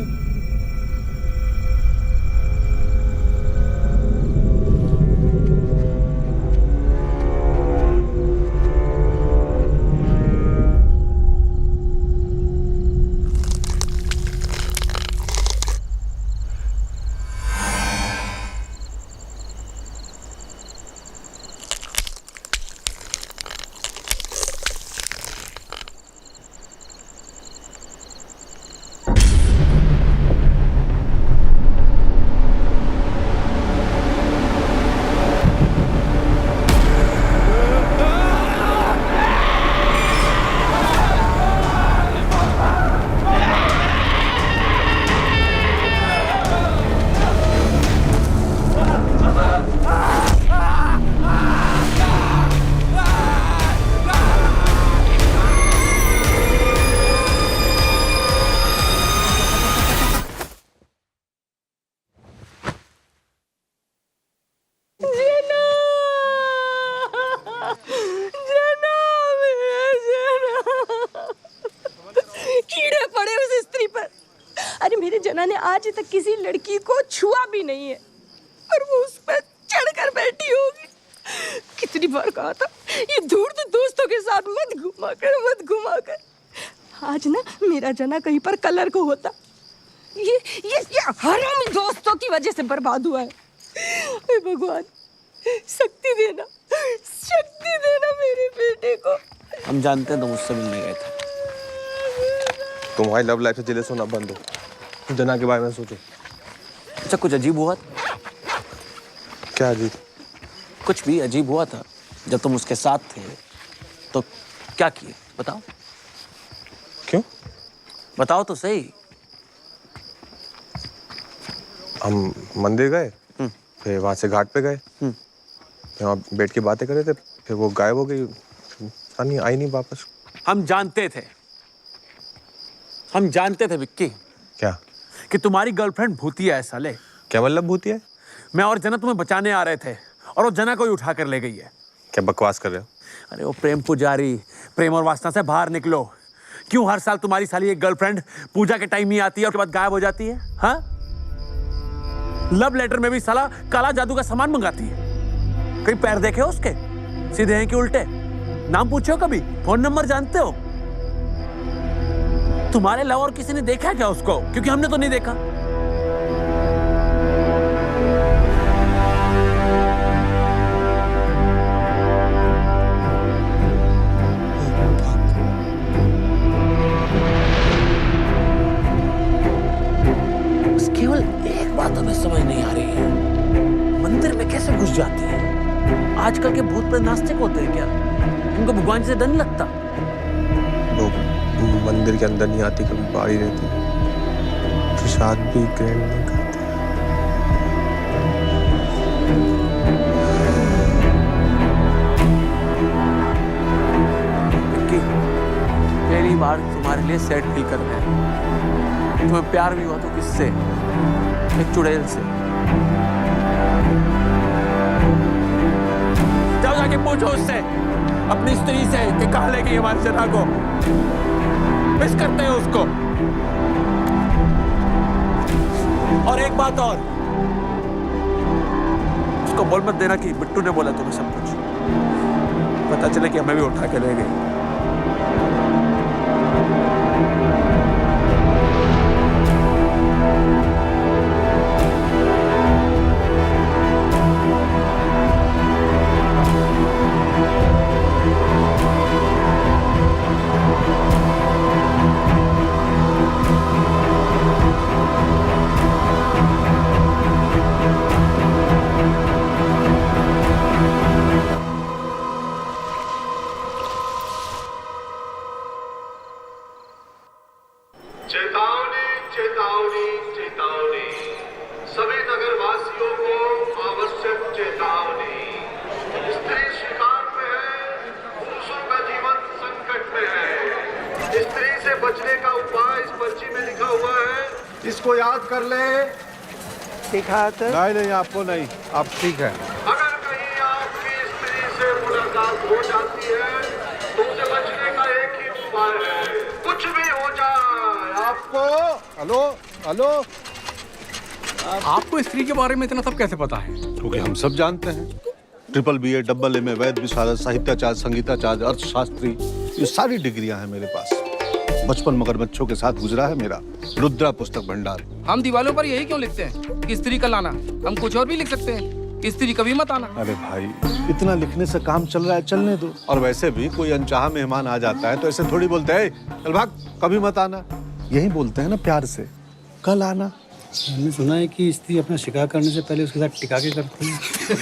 मेरे जना ने आज तक किसी लड़की को छुआ भी नहीं है और वो उस पर चढ़कर बैठी होगी। कितनी बार कहा था ये दूर तो दोस्तों के साथ मत घुमा कर। आज ना मेरा जना कहीं पर कलर को होता। ये हरामी दोस्तों की वजह से बर्बाद हुआ है। हे भगवान, शक्ति देना मेरे बेटे को। हम जानते हैं तुम मुझसे मिलने गए थे। तुम्हारी लव लाइफ से जेलस होना बंद हो, जना के बारे में सोचो। अच्छा, कुछ अजीब हुआ? क्या अजीब? कुछ भी अजीब हुआ था जब तुम उसके साथ थे तो क्या किए बताओ? क्यों? बताओ तो सही। हम मंदिर गए, फिर वहां से घाट पे गए, वहाँ बैठ के बातें कर रहे थे, फिर वो गायब हो गई, आई नहीं वापस। हम जानते थे विक्की। क्या? कि तुम्हारी गर्लफ्रेंड भूतिया है साले। क्या मतलब भूतिया है? मैं और जना तुम्हें बचाने आ रहे थे और वो जना को ही उठा कर ले गई है। क्या बकवास कर रहे हो? अरे वो प्रेम पुजारी, प्रेम और वासना से बाहर निकलो। क्यों हर साल तुम्हारी साली एक गर्लफ्रेंड पूजा के टाइम ही आती है और उसके बाद गायब हो जाती है? हाँ, लव लेटर में भी साला काला जादू का सामान मंगाती है। कहीं पैर देखे हो उसके? सीधे हैं कि उल्टे? नाम पूछे हो कभी? फोन नंबर जानते हो? तुम्हारे अलावा और किसी ने देखा है क्या उसको? क्योंकि हमने तो नहीं देखा। केवल एक बात हमें समझ नहीं आ रही है, मंदिर में कैसे घुस जाती है? आजकल के भूत प्रेत नास्तिक होते हैं क्या? उनको भगवान से डर नहीं लगता? लोग मंदिर के अंदर नहीं आती, कभी बाहर ही रहती, प्रसाद भी ग्रहण नहीं करते। पहली बार तुम्हारे लिए सैड फील कर रहे हैं। तुम्हें प्यार भी हुआ तो किससे? एक चुड़ैल से। जाओ जाके पूछो उससे, अपनी स्त्री से, कि कहाँ ले गई हमारी जना को। मिस करते हैं उसको। और एक बात और, उसको बोल मत देना कि बिट्टू ने बोला तुम्हें सब कुछ। पता चले कि हमें भी उठा के ले गई। इसको याद कर ले। नहीं, आपको नहीं, आप ठीक है। अगर कहीं आपकी स्त्री से मुलाकात हो जाती है तो उसे बचने का एक ही उपाय है, कुछ भी हो जाए आपको। हेलो, आपको स्त्री के बारे में इतना सब कैसे पता है? क्योंकि हम सब जानते हैं। ट्रिपल BA, डबल MA, वैद विशारद, साहित्याचार्य, संगीताचार्य, अर्थशास्त्री, ये सारी डिग्रियां हैं मेरे पास। बचपन मगरमच्छों के साथ गुजरा है मेरा। रुद्रा पुस्तक भंडार। हम दीवारों पर यही क्यों लिखते हैं कि स्त्री का लाना? हम कुछ और भी लिख सकते हैं कि स्त्री कभी मत आना। अरे भाई, इतना लिखने से काम चल रहा है, चलने दो। और वैसे भी कोई अनचाहा मेहमान आ जाता है तो ऐसे थोड़ी बोलते हैं चल भाग, कभी मत आना। यही बोलते हैं ना प्यार से, कल आना। मैंने सुना है कि स्त्री अपना शिकार करने से पहले उसके साथ टिका के करती है।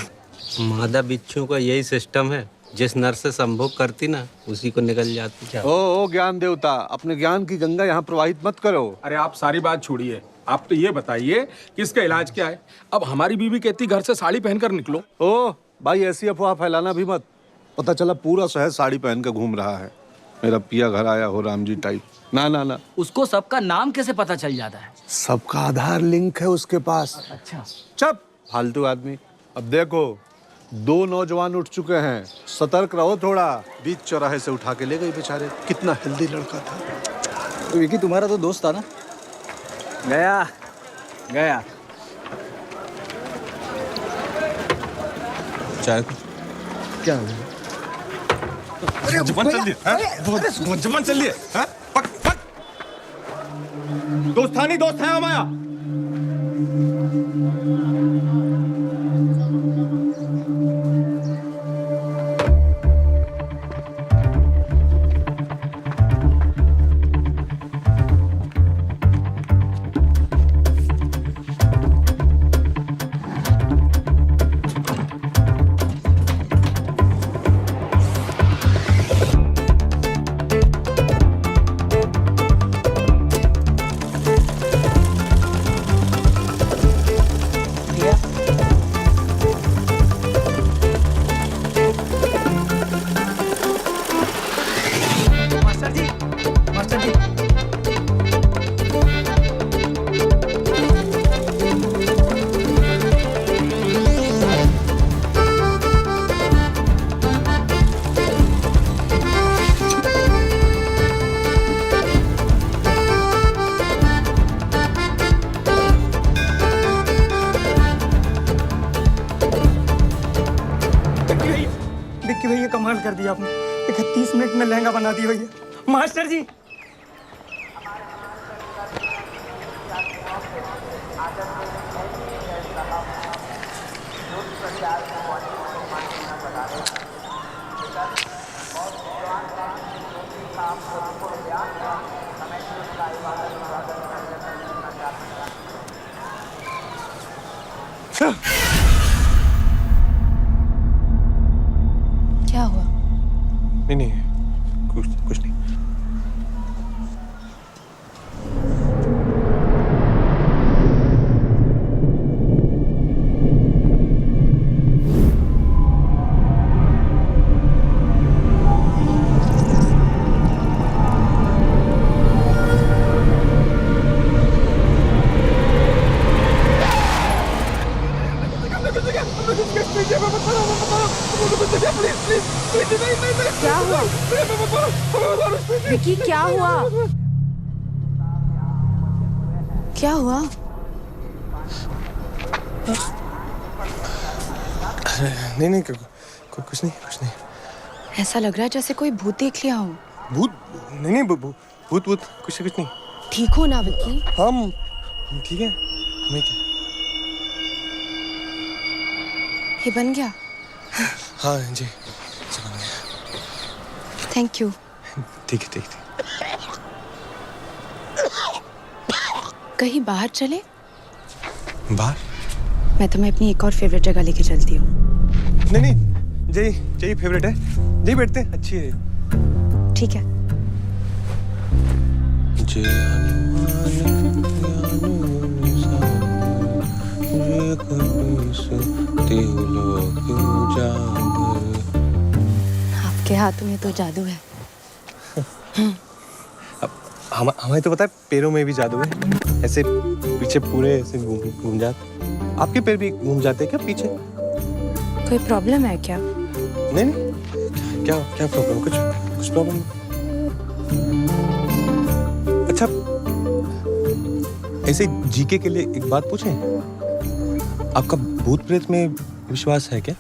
मादा बिच्छू का यही सिस्टम है, जिस नर से संभोग करती ना उसी को निकल जाती। ओ ज्ञान देवता, अपने ज्ञान की गंगा यहाँ प्रवाहित मत करो। अरे आप सारी बात छोड़िए, आप तो ये बताइए कि इसका इलाज क्या है? अब हमारी बीवी कहती घर से साड़ी पहनकर निकलो। ओ भाई, ऐसी अफवाह फैलाना भी मत। पता चला पूरा शहर साड़ी पहन कर घूम रहा है। मेरा पिया घर आया हो राम जी टाइप। ना, उसको सबका नाम कैसे पता चल जाता है? सबका आधार लिंक है उसके पास। अच्छा, चुप फालतू आदमी। अब देखो, 2 नौजवान उठ चुके हैं, सतर्क रहो थोड़ा। बीच चौराहे से उठा के ले गई बेचारे। कितना हेल्दी लड़का था। तो विकी तुम्हारा तो दोस्त था ना? गया गया चाय क्या जबान चल रही है, जबान चल रही है, पक पक। दोस्तानी दोस्त है हमारा। विक्की भैया कमाल कर दिया आपने, 31 मिनट में लहंगा बना दिया भैया। मास्टर जी क्या हुआ? नहीं कुछ नहीं। क्या हुआ? विक्की क्या हुआ? क्या हुआ? नहीं कुछ नहीं। ऐसा लग रहा है जैसे कोई भूत देख लिया हो। भूत नहीं भूत कुछ नहीं। ठीक हो ना विक्की? हम ठीक है। हमें क्या? ये बन गया? हाँ जी बन गया। Thank you. ठीक है। कहीं बाहर चले? बाहर? मैं तुम्हें अपनी एक और फेवरेट जगह लेके चलती हूँ। नहीं जय फेवरेट है, जय बैठते हैं, अच्छी है। ठीक है। आपके हाथों में तो जादू है। हमें तो पता है पैरों में भी जादू है, ऐसे पीछे पूरे ऐसे घूम जाते। आपके पैर भी घूम जाते हैं क्या पीछे? कोई प्रॉब्लम है क्या? नहीं क्या प्रॉब्लम? कुछ प्रॉब्लम? अच्छा ऐसे जीके के लिए एक बात पूछें, आपका भूत प्रेत में विश्वास है क्या?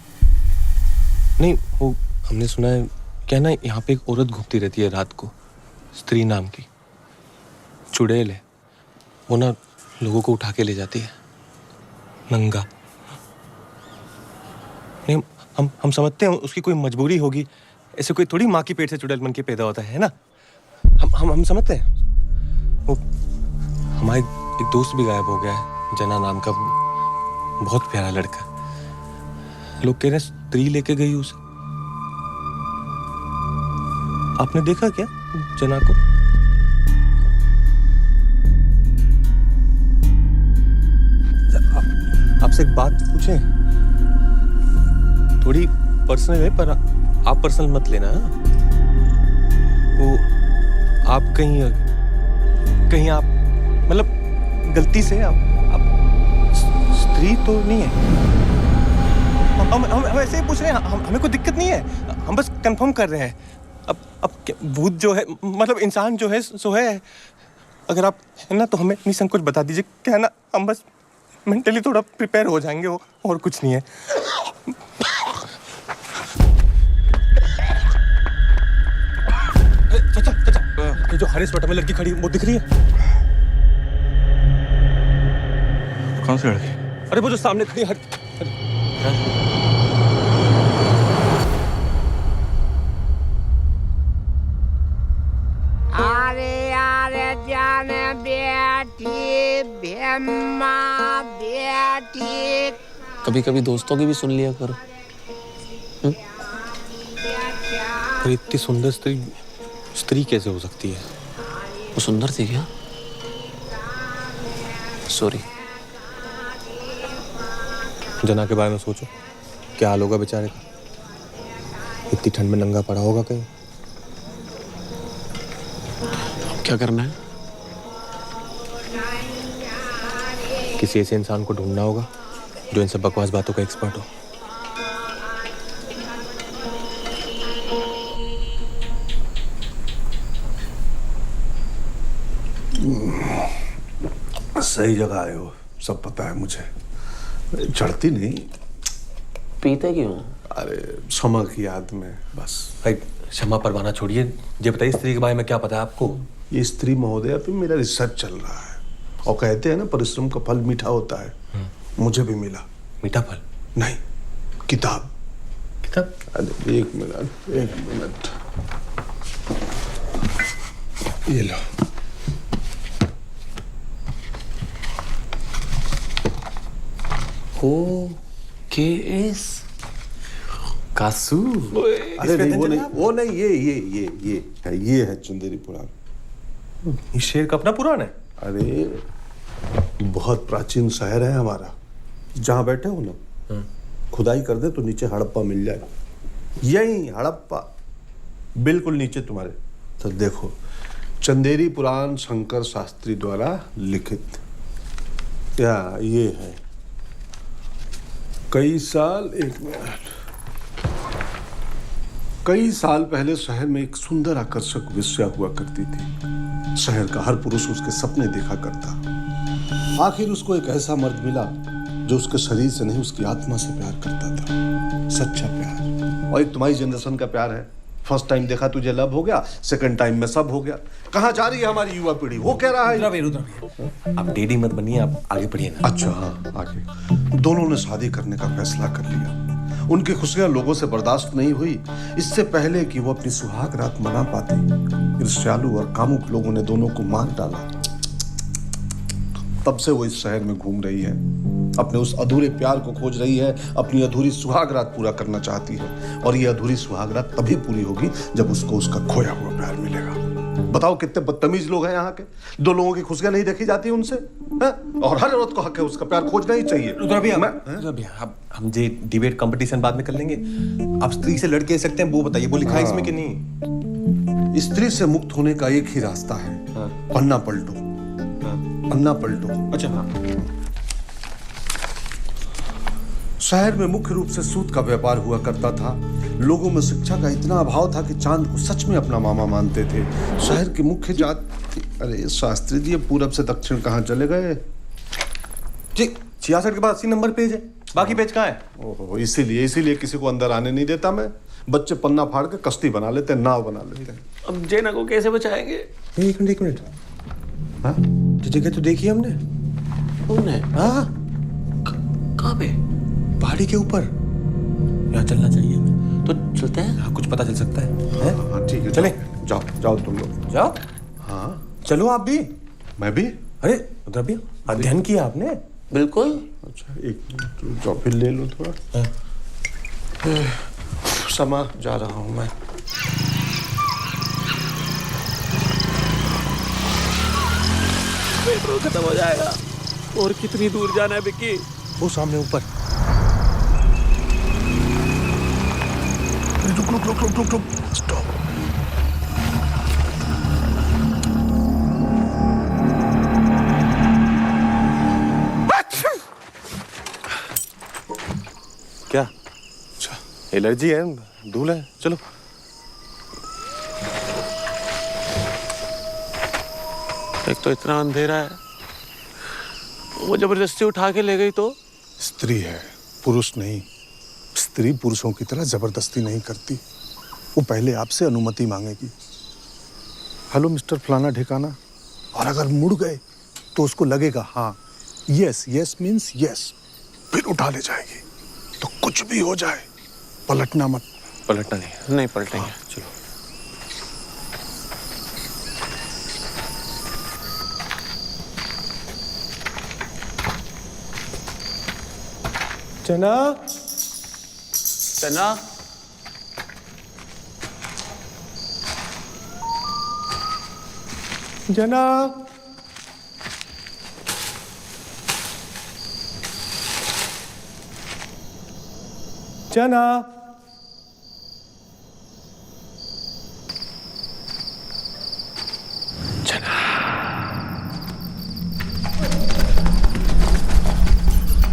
नहीं वो हमने सुना है क्या ना, यहाँ पे एक औरत घूमती रहती है रात को, स्त्री नाम की, चुड़ैल है वो ना, लोगों को उठा के ले जाती है नंगा। नहीं हम समझते हैं उसकी कोई मजबूरी होगी, ऐसे कोई थोड़ी माँ की पेट से चुड़ैल बन के पैदा होता है ना। हम समझते हैं। वो हमारे एक दोस्त भी गायब हो गया है, जना नाम का, बहुत प्यारा लड़का। लोग कह रहे हैं स्त्री लेके गई उसे। आपने देखा क्या जना को? आपसे एक बात पूछें, थोड़ी पर्सनल है पर आप पर्सनल मत लेना। वो आप कहीं आप मतलब गलती से आप स्त्री तो नहीं है? हम ऐसे ही पूछ रहे हैं, हमें कोई दिक्कत नहीं है, हम बस कंफर्म कर रहे हैं। अब भूत जो है मतलब इंसान जो है सो है, अगर आप है ना तो हमें निसंकोच बता दीजिए, क्या है ना, हम बस मेंटली थोड़ा प्रिपेयर हो जाएंगे, और कुछ नहीं है। चाचा चाचा, ये जो हरे स्वेटर में लड़की खड़ी है वो दिख रही है? कौन सी लड़की? अरे वो जो सामने खड़ी है। अरे अरे जाने बेटी बेम्मा बेटी। कभी कभी दोस्तों की भी सुन लिया करो। पर इतनी सुंदर स्त्री कैसे हो सकती है? वो सुंदर थी क्या? सॉरी। जना के बारे में सोचो, क्या हाल होगा बेचारे का। इतनी ठंड में नंगा पड़ा होगा कहीं। क्या करना है? किसी ऐसे इंसान को ढूंढना होगा जो इन सब बकवास बातों का एक्सपर्ट हो। सही जगह आए हो, सब पता है मुझे। चढ़ती नहीं। पीते क्यों? अरे क्षमा की याद में बस। भाई क्षमा परवाना छोड़िए, ये बताइए स्त्री के बारे में क्या पता है आपको? ये स्त्री महोदया पे मेरा रिसर्च चल रहा है, और कहते हैं ना परिश्रम का फल मीठा होता है। मुझे भी मिला। मीठा फल? नहीं, किताब। किताब? अरे एक मिनट ये लो। KS कासू। अरे नहीं, वो नहीं, ये है चंदेरी पुराण। ये शेर का अपना पुराण है? अरे बहुत प्राचीन शहर है हमारा। जहाँ बैठे हो ना, खुदाई कर दे तो नीचे हड़प्पा मिल जाए। यही हड़प्पा बिल्कुल नीचे तुम्हारे। तो देखो, चंदेरी पुराण शंकर शास्त्री द्वारा लिखित। क्या ये है? कई साल पहले शहर में एक सुंदर आकर्षक वेश्या हुआ करती थी। शहर का हर पुरुष उसके सपने देखा करता। आखिर उसको एक ऐसा मर्द मिला जो उसके शरीर से नहीं, उसकी आत्मा से प्यार करता था। सच्चा प्यार। और एक तुम्हारी जनरेशन का प्यार है। फर्स्ट टाइम देखा तुझे लव हो गया, सेकंड टाइम में सब हो गया। कहाँ जा रही है हमारी युवा पीढ़ी? वो कह रहा है। रुद्रा आप डेडी मत बनिए, आप आगे बढ़िए ना। अच्छा हाँ, आगे। दोनों ने शादी करने का फैसला कर लिया। उनकी खुशियां लोगों से बर्दाश्त नहीं हुई। इससे पहले कि वो अपनी सुहाग रात मना पाते, ईर्ष्यालु और कामुक लोगों ने दोनों को मार डाला। तब से वो इस शहर में घूम रही है, अपने उस अधूरे प्यार को खोज रही है, अपनी अधूरी सुहाग रात पूरा करना चाहती है। और ये अधूरी सुहाग रात तभी पूरी होगी जब उसको उसका खोया हुआ प्यार मिलेगा। बताओ कितने बदतमीज लोग हैं यहाँ के। दो लोगों की खुशियां नहीं देखी जाती उनसे, है? और हर औरत को हक है उसका प्यार खोजना ही चाहिए। रुद्रा भैया, हम ये डिबेट कंपटीशन बाद में कर लेंगे। आप स्त्री से लड़ के सकते हैं, वो बताइए, वो लिखा है इसमें कि नहीं? स्त्री से मुक्त होने का एक ही रास्ता है, पन्ना पलटो। पन्ना पलटो। अच्छा हाँ। शहर में मुख्य रूप से सूत का व्यापार हुआ करता था। लोगों में शिक्षा का इतना अभाव था कि चांद को सच में अपना मामा मानते थे। शहर की मुख्य जाति। अरे शास्त्री जी, पूरब से दक्षिण कहाँ चले गए? जी 66 के बाद 80 नंबर पेज है, बाकी पेज कहाँ है? ओहो, इसीलिए किसी को अंदर आने नहीं देता मैं। बच्चे पन्ना फाड़ के कश्ती बना लेते हैं, नाव बना लेते हैं। अब जेना को कैसे बचाएंगे? एक मिनट। हाँ, जगह तो देखी हमने। तुमने? हाँ। कहाँ पे? पहाड़ी के ऊपर। यहाँ चलना चाहिए हमें। तो चलते हैं? हाँ, कुछ पता चल सकता है। हाँ ठीक है, चले। जाओ तुम लोग जाओ। हाँ चलो आप भी। मैं भी। अरे रुद्रा भैया, अध्ययन किया आपने? बिल्कुल। अच्छा एक जाओ, फिर ले लो थोड़ा। समा जा रहा हूँ मैं। पेट्रोल खत्म हो जाएगा। और कितनी दूर जाना है विक्की? वो सामने ऊपर। रुक स्टॉप। क्या? अच्छा, एलर्जी है, धूल है। चलो। एक तो इतना अंधेरा है, वो जबरदस्ती उठा के ले गई तो? स्त्री है, पुरुष नहीं। स्त्री पुरुषों की तरह जबरदस्ती नहीं करती, वो पहले आपसे अनुमति मांगेगी। हेलो मिस्टर फलाना ठिकाना, और अगर मुड़ गए तो उसको लगेगा हाँ यस यस मीन्स यस, फिर उठा ले जाएगी। तो कुछ भी हो जाए पलटना मत। पलटना नहीं पलटेंगे। चलो। चना चना जना चना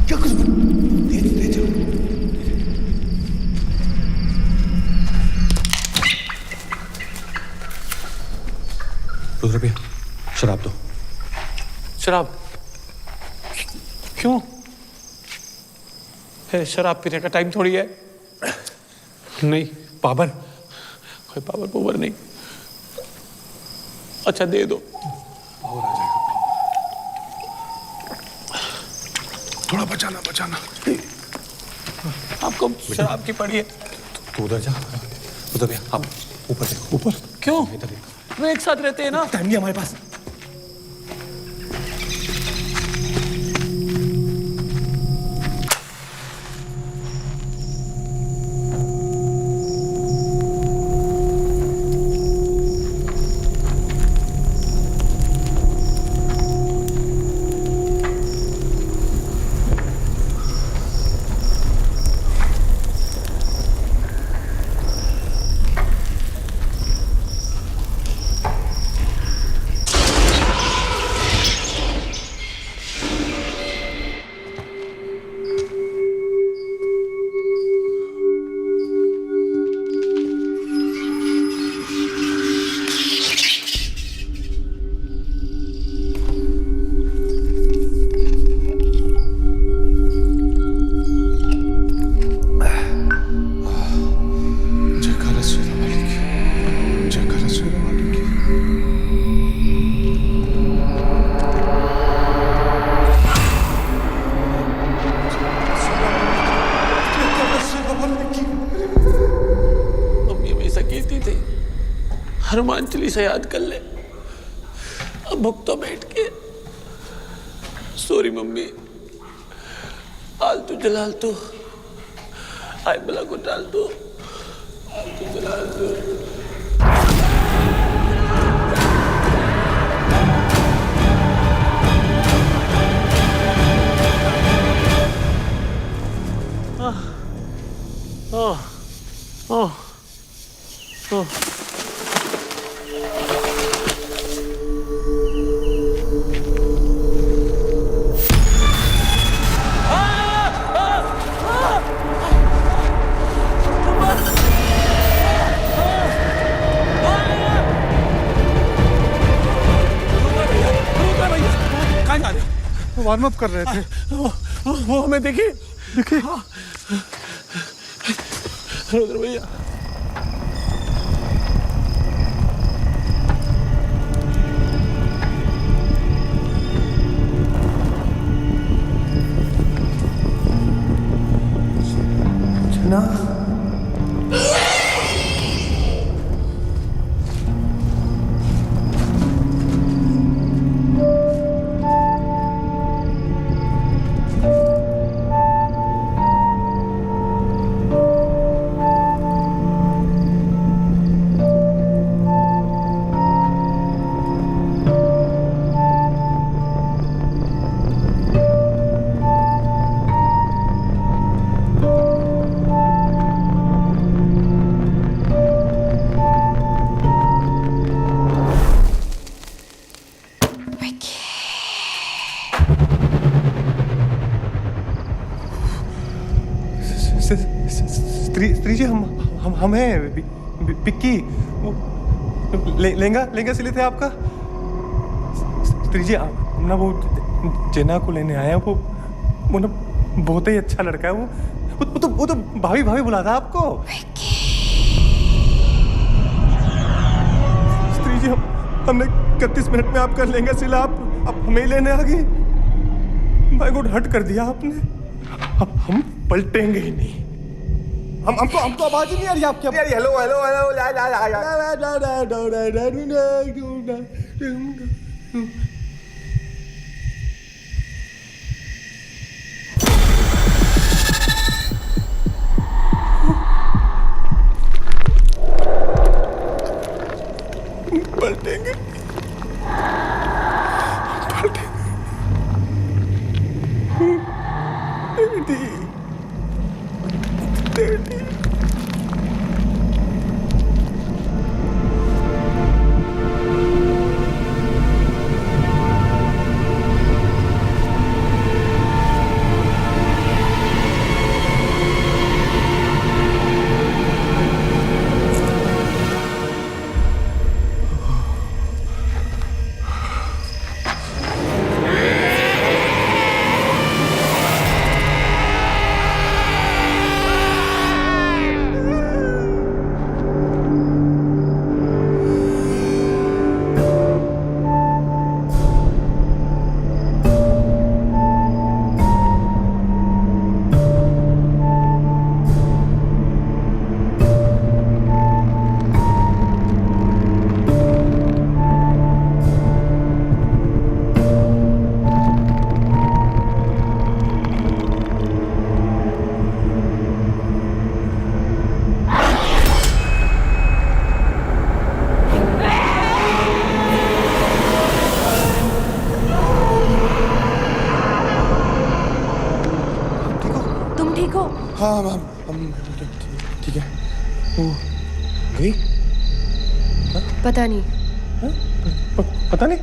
क्या कुछ दे जाओ। ₹2 शराब दो। शराब? क्यों? शराब पीने का टाइम थोड़ी है। नहीं पावर, कोई पावर नहीं। अच्छा दे दो। थोड़ा बचाना। आपको शराब की पड़ी है। तू उधर जा, उधर आप ऊपर देखो। ऊपर क्यों? वो एक साथ रहते हैं ना। टाइम नहीं हमारे पास। हनुमान चालीसा याद कर ले। अब भुगतो बैठ के। सॉरी मम्मी, आलतू जलालतू, आय बला को डालतू, आलतू जलालतू। वार्म अप कर रहे थे। वो हमें दिखे। रुद्र भैया, स्त्री जी, हम हैं पिक्की। लेंगा सिले थे आपका। स्त्री जी हम ना वो जेना को लेने आए हैं। वो ना बहुत ही अच्छा लड़का है। वो तो भाभी भाभी बुलाता आपको। स्त्री जी हमने 31 मिनट में आप कर लेंगे सिला। आप हमें लेने आ गई। भाई को हट कर दिया आपने। अब हम पलटेंगे ही नहीं। हमको आवाज ही नहीं आ रही आपकी। Hello hello hello. पलटेंगे हाँ हम ठीक है। वो गई? पता नहीं। पता नहीं।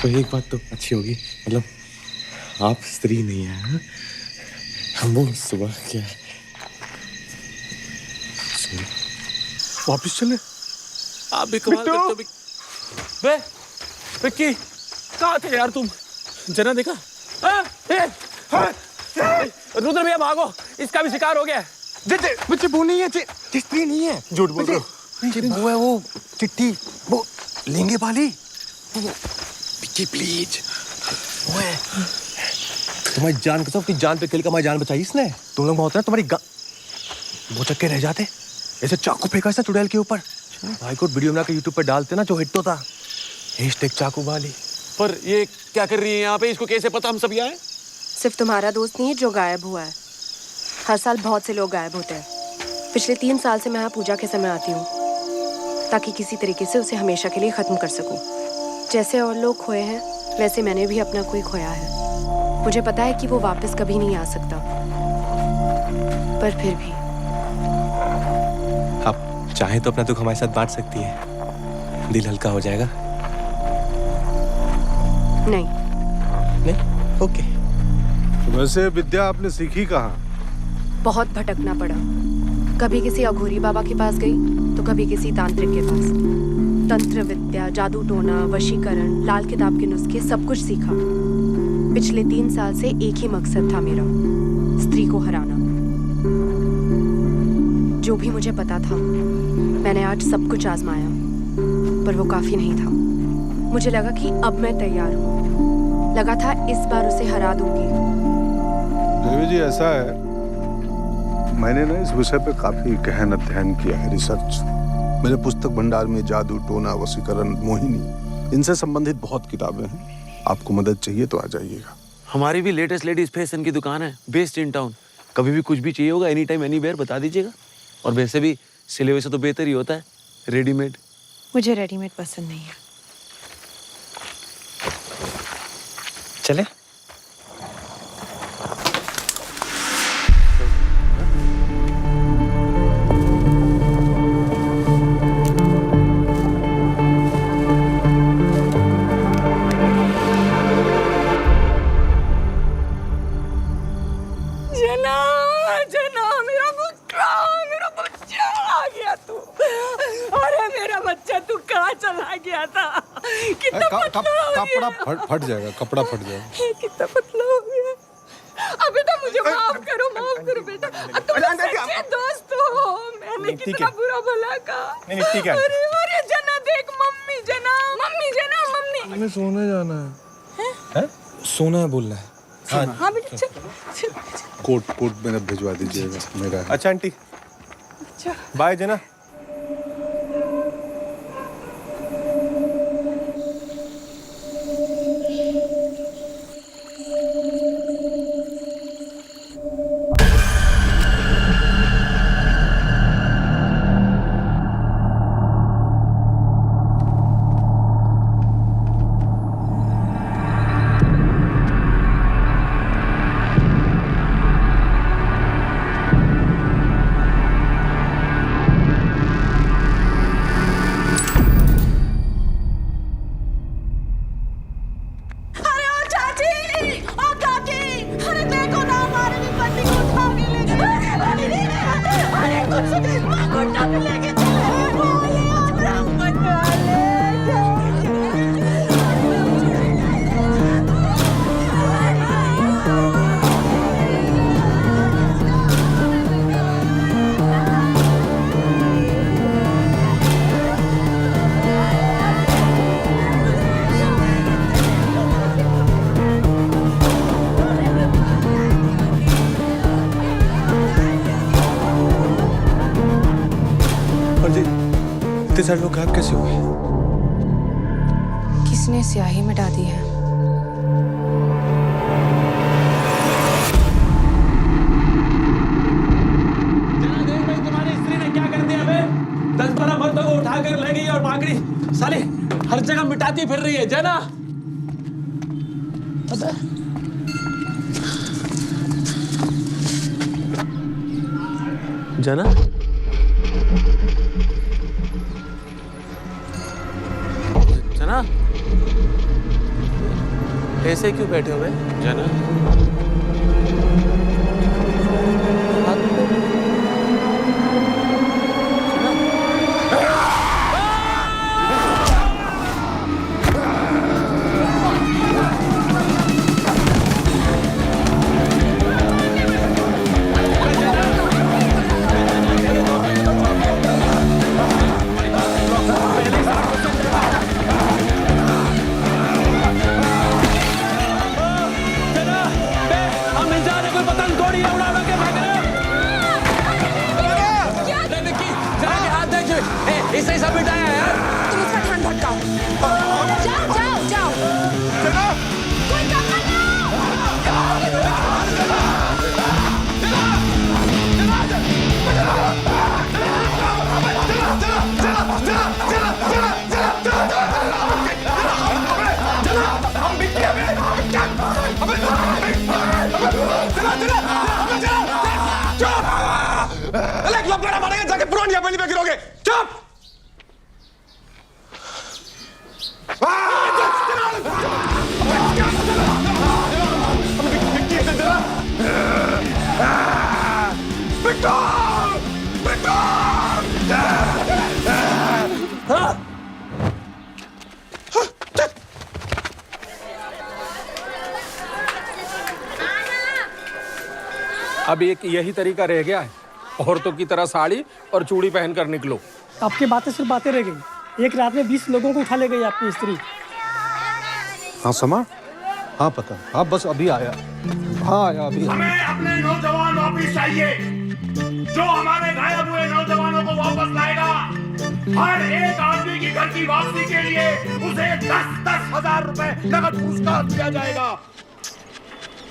तो एक बात तो अच्छी होगी, मतलब आप स्त्री नहीं है। हाँ? हम वो सुबह क्या वापिस चले। आप भी कमाल करते हो। विक्की कहाँ थे यार तुम? जना देखा? रुद्र भैया भागो, इसका भी शिकार हो गया। बच्चे वो नहीं है, स्त्री नहीं है। झूठ बोल रहे हो। वो है वो चिट्ठी, वो लेंगे वाली। विक्की प्लीज, वो है। तुम्हारी जान कसम, अपनी जान पे खेल कर हमारी जान बचाई इसने। तुम लोग बहुत है तुम्हारी वो चक्के रह जाते। ऐसे चाकू फेंका इसने चुड़ैल के ऊपर। भाई को वीडियो बना के यूट्यूब पे डालते ना, जो हिट होता। हैशटैग चाकू वाली। पर ये क्या कर रही है यहाँ पे? इसको कैसे पता हम सब यहाँ हैं? सिर्फ तुम्हारा दोस्त नहीं है जो गायब हुआ है। हर साल बहुत से लोग गायब होते हैं। पिछले 3 साल से मैं यहाँ पूजा के समय आती हूँ, ताकि किसी तरीके से उसे हमेशा के लिए खत्म कर सकूं। जैसे और लोग खोए हैं, वैसे मैंने भी अपना कोई खोया है। मुझे पता है कि वो वापस कभी नहीं आ सकता, पर फिर भी। आप चाहे तो अपना दुख हमारे साथ बांट सकती है, दिल हल्का हो जाएगा। नहीं। ओके। तो वैसे विद्या आपने सीखी कहाँ? बहुत भटकना पड़ा। कभी किसी अघोरी बाबा के पास गई तो कभी किसी तांत्रिक के पास। तंत्र विद्या, जादू टोना, वशीकरण, लाल किताब के नुस्खे, सब कुछ सीखा। पिछले 3 साल से एक ही मकसद था मेरा, स्त्री को हराना। जो भी मुझे पता था, मैंने आज सब कुछ आजमाया, पर वो काफी नहीं था। मुझे लगा कि अब मैं तैयार हूँ। लगा था इस बार उसे हरा दूंगी। देवी जी, ऐसा है, मैंने ना इस विषय पे काफी गहन अध्ययन किया है, रिसर्च। मेरे पुस्तक भंडार में जादू टोना, वशीकरण, मोहिनी, इनसे संबंधित बहुत किताबें हैं। आपको मदद चाहिए तो आ जाइएगा। हमारी भी लेटेस्ट लेडीज फैशन की दुकान है, बेस्ड इन टाउन। कभी भी कुछ भी चाहिए होगा, एनी टाइम एनीवेयर बता दीजिएगा। और वैसे भी सिले हुए से तो बेहतर ही होता है रेडीमेड। मुझे रेडीमेड पसंद नहीं है। चले? मेरा बच्चा आ गया तू। अरे मेरा बच्चा, तू कहाँ चला कपड़ा फट जाएगा, कपड़ा फट जाएगा। ये कितना पतला हो गया। अब बेटा मुझे माफ करो बेटा। तुम सच्चे दोस्त हो, मैंने कितना बुरा भला कहा। नहीं ठीक है। अरे जना देख, मम्मी जना। हमें सोने जाना है। सोना है बोल रहा है। हाँ बेटा चल। कोट मेरा भिजवा दीजिएगा मेरा। अच्छा आंटी, बाय जना। इतने सारे लोग गायब कैसे हुए? किसने स्याही मिटा दी है? देख भाई, तुम्हारी स्त्री ने क्या कर दिया बे? 10-12 मर्दों को उठाकर ले गई और मांगरी साली हर जगह मिटाती फिर रही है जना। जना जना, ऐसे क्यों बैठे हुए जना? इससे सब मिटाया यार। तुम उसका ध्यान भटकाओ। जाओ। कोई काम जाके पुरानी हवेली में गिरोगे। चुप। अब एक यही तरीका रह गया है, औरतों की तरह साड़ी और चूड़ी पहनकर निकलो। आपकी बातें सिर्फ बातें रह गई। एक रात में 20 लोगों को उठा ले गई आपकी स्त्री। हाँ समा, हाँ पता, हाँ बस अभी आया। हाँ आया अभी। हमें अपने नौजवान वापिस चाहिए। जो हमारे गायब हुए नौजवानों को वापस लाएगा, हर एक आदमी की घर की वापसी के लिए उसे 10-10 हजार रुपए नगद पुरस्कार दिया जाएगा।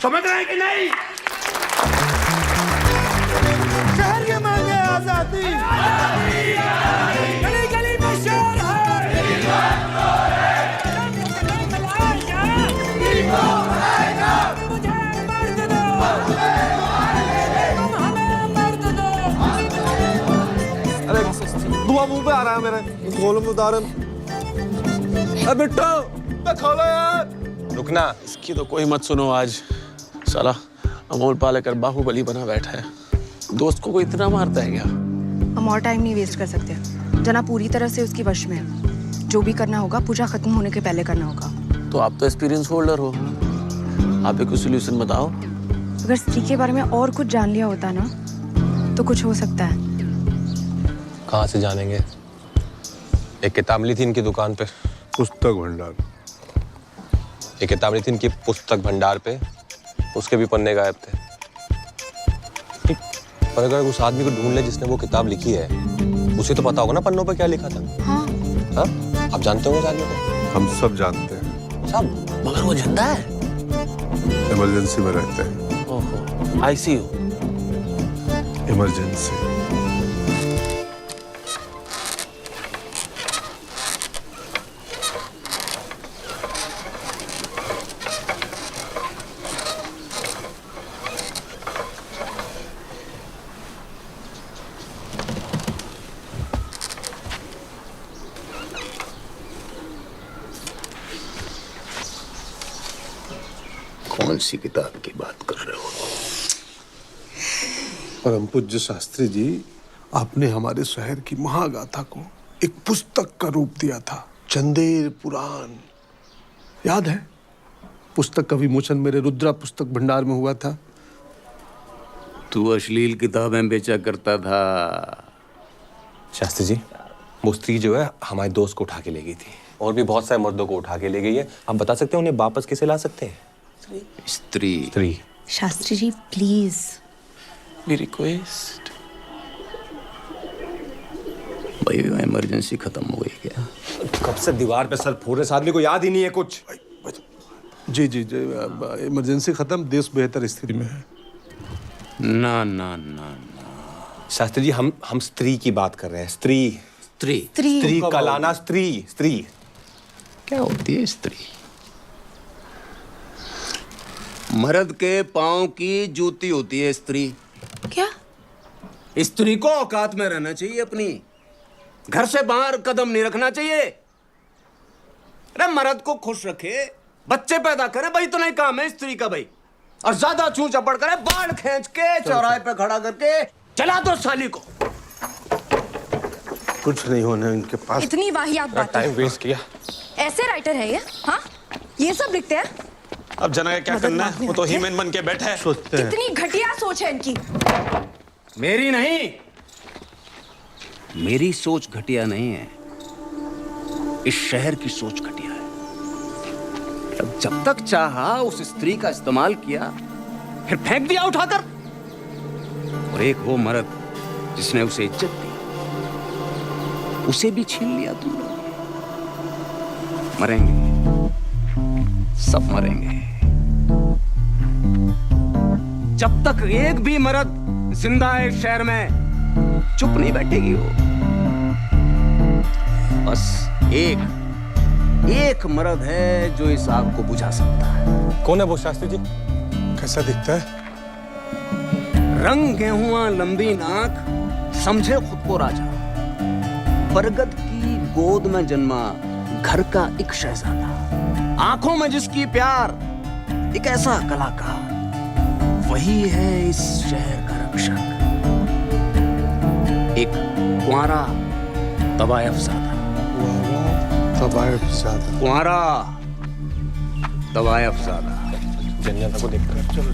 समझ रहे हैं कि नहीं? शहर के मांगे आजादी, गली गली में शोर है। मुझे मर्द दो, तुम हमें मर्द दो। अरे धुआं मुंह पे आ रहा है मेरे। खोलो मुदारन। बिट्टू खोलो यार। रुकना, इसकी तो कोई मत सुनो। आज साला अमोल पालेकर बाहुबली बना बैठा है। दोस्त को कोई इतना मारता है क्या? हम और टाइम नहीं वेस्ट कर सकते। जना पूरी तरह से उसकी वश में है। जो भी करना होगा पूजा खत्म होने के पहले करना होगा। तो आप तो एक्सपीरियंस होल्डर हो, आप एक सोल्यूशन बताओ। अगर स्त्री के बारे में और कुछ जान लिया होता ना तो कुछ हो सकता है। कहाँ से जानेंगे? एक किताब मिली थी इनकी दुकान पे, पुस्तक भंडार। एक किताब मिली थी इनकी पुस्तक भंडार पे, उसके भी पन्ने गायब थे। पर अगर उस आदमी को ढूंढ ले जिसने वो किताब लिखी है, उसे तो पता होगा ना पन्नों पे क्या लिखा था। हाँ। हाँ? आप जानते हो उस आदमी को? हम सब जानते हैं। सब? मगर वो जिंदा है? इमरजेंसी में रहते हैं। ओहो, आईसीयू। इमरजेंसी। कौन सी किताब की बात कर रहे हो? परम पूज्य शास्त्री जी, आपने हमारे शहर की महागाथा को एक पुस्तक का रूप दिया था, चंदेर पुराण। याद है? पुस्तक का विमोचन मेरे रुद्रा पुस्तक भंडार में हुआ था। तू अश्लील किताबें बेचा करता था। शास्त्री जी, वो स्त्री जो है हमारे दोस्त को उठा के ले गई थी, और भी बहुत सारे मर्दों को उठा के ले गई है। आप बता सकते हैं उन्हें वापस कैसे ला सकते हैं? स्त्री। शास्त्री जी प्लीज। रिक्वेस्ट। भाई इमरजेंसी खत्म हो गई क्या? कब से दीवार पे सर फोड़ रहे, इस आदमी को याद ही नहीं है कुछ। जी जी जी, इमरजेंसी खत्म, देश बेहतर स्थिति में है। ना ना ना ना शास्त्री जी, हम स्त्री की बात कर रहे हैं। स्त्री स्त्री स्त्री का लाना। स्त्री स्त्री क्या होती है? स्त्री मर्द के पांव की जूती होती है स्त्री। क्या? स्त्री को औकात में रहना चाहिए, अपनी घर से बाहर कदम नहीं रखना चाहिए। अरे मर्द को खुश रखे, बच्चे पैदा करे, भाई तो नहीं काम है स्त्री का भाई। और ज्यादा चूं चपड़ करे, बाल खींच के चौराहे पे खड़ा करके चला दो साली को। कुछ नहीं होने इनके पास। इतनी वाहियात बात। टाइम वेस्ट किया। ऐसे राइटर है ये? हाँ, ये सब लिखते हैं? अब जना का क्या करना है? वो तो हीमैन बन के बैठा है। सोचते हैं। कितनी घटिया सोच है इनकी। मेरी नहीं, मेरी सोच घटिया नहीं है, इस शहर की सोच घटिया है। जब तक चाहा उस स्त्री का इस्तेमाल किया, फिर फेंक दिया उठाकर। और एक वो मर्द जिसने उसे इज्जत दी, उसे भी छीन लिया तुम लोग। मरेंगे, सब मरेंगे। जब तक एक भी मर्द जिंदा है इस शहर में, चुप नहीं बैठेगी वो। बस एक मर्द है जो इस आग को बुझा सकता है। कौन है वो शास्त्री जी? कैसा दिखता है? रंग गेहुआ, लंबी नाक, समझे खुद को राजा, बरगद की गोद में जन्मा घर का एक शहजादा, आंखों में जिसकी प्यार, एक ऐसा कलाकार, वही है इस शहर का रक्षक। एक कुंवारा तवायफज़ादा। कुंवारा तवायफज़ादा। जन्नत को देखकर चलो।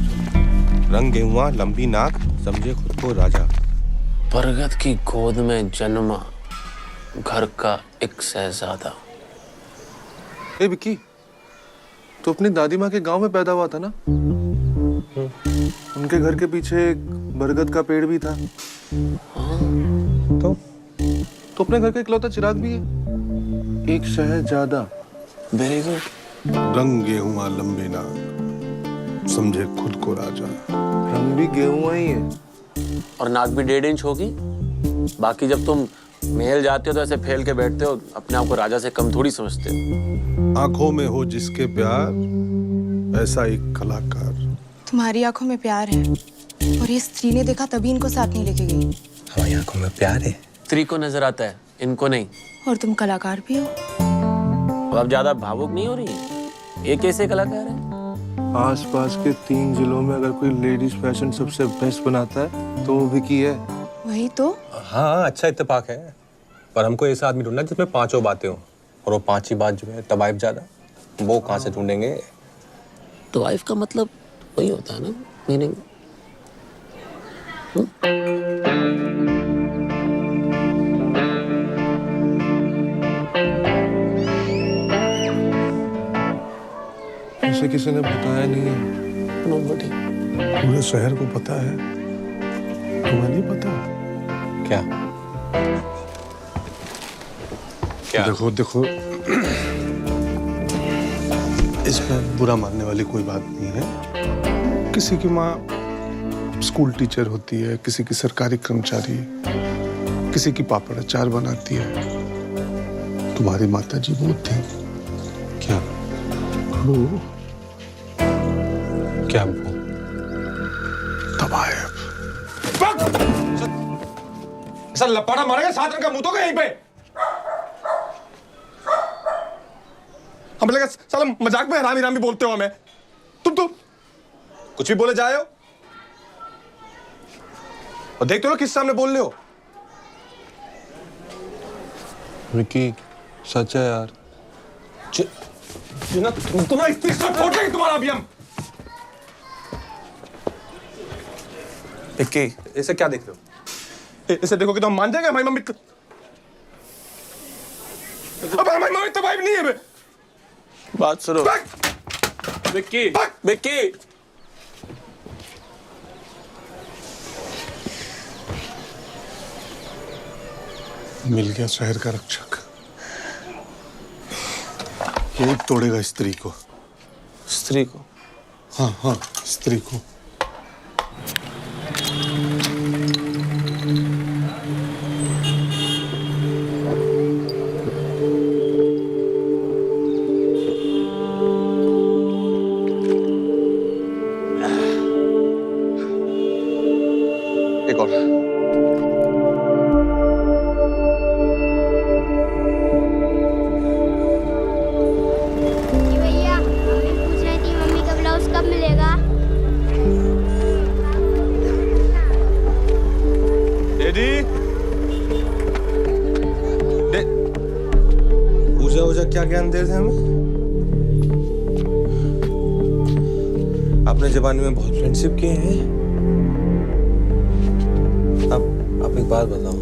रंग गेहुआ, लंबी नाक, समझे खुद को राजा, बरगद की गोद में जन्मा घर का एक शहजादा। ए विक्की, तो अपनी दादी माँ के गांव में पैदा हुआ था ना? उनके घर के पीछे एक बरगद का पेड़ भी था। तो अपने घर का इकलौता चिराग भी है, एक शहजादा। Very good. रंग गेहुआ, लंबी नाक, समझे खुद को राजा। रंग भी गेहुआ ही है। और नाक भी 1.5 इंच होगी। बाकी जब तुम महल जाते हो तो ऐसे फैल के बैठते हो, अपने आप को राजा से कम थोड़ी समझते हो। आंखों में हो जिसके प्यार, ऐसा एक कलाकार। तुम्हारी आंखों में प्यार है, और ये स्त्री ने देखा तभी इनको साथ नहीं लेके गई। हमारी आंखों में प्यार है। स्त्री को नजर आता है, इनको नहीं। और तुम कलाकार भी हो। तो अब ज्यादा भावुक नहीं हो रही? एक कैसे कलाकार है? आसपास के 3 जिलों में अगर कोई लेडीज फैशन सबसे बेस्ट बनाता है तो वो विकी है। वही तो। हाँ, अच्छा इत्तेफाक है। पर हमको ऐसा आदमी ढूंढना जिसमें 5 बातें हो, और वो 5 ही बात जो है तवायफज़ादा। वो कहाँ से ढूंढेंगे? तो वाइफ का मतलब वही होता है ना, मीनिंग। उसे किसी ने बताया नहीं है। पूरे शहर को पता है, तुम्हें नहीं पता? क्या? क्या? देखो देखो, इसमें बुरा मानने वाली कोई बात नहीं है। किसी की माँ स्कूल टीचर होती है, किसी की सरकारी कर्मचारी, किसी की पापड़ अचार बनाती है। तुम्हारी माता जी वो थी। क्या? वो क्या वो? तबाह है। ऐसा लपाड़ा मारेगा 7 रन का मुंह तो का यहीं पे। हम लगा साला मजाक में हरामी रामी बोलते हो हमें। तुम कुछ भी बोले जाए हो और देखते हो किस सामने बोल रहे हो। विक्की सच है यार। तुम्हारा इतनी सब फोड़ देंगे तुम्हारा अभी हम। विक्की, इसे क्या देख रहे हो? इसे देखोगे तो हम मान जाएंगे हमारी मम्मी। अब हमारी मम्मी तो भाई नहीं है बे। बात सुनो विक्की। विक्की मिल गया शहर का रक्षक। ये तोड़ेगा स्त्री को। स्त्री को? हाँ हाँ, स्त्री को। एक और। भैया मम्मी पूछ रही थी मम्मी का ब्लाउज कब मिलेगा? डैडी पूजा क्या ज्ञान दे रहे थे हमें? आपने जवानी में बहुत फ्रेंडशिप किए हैं। आप एक बात बताओ,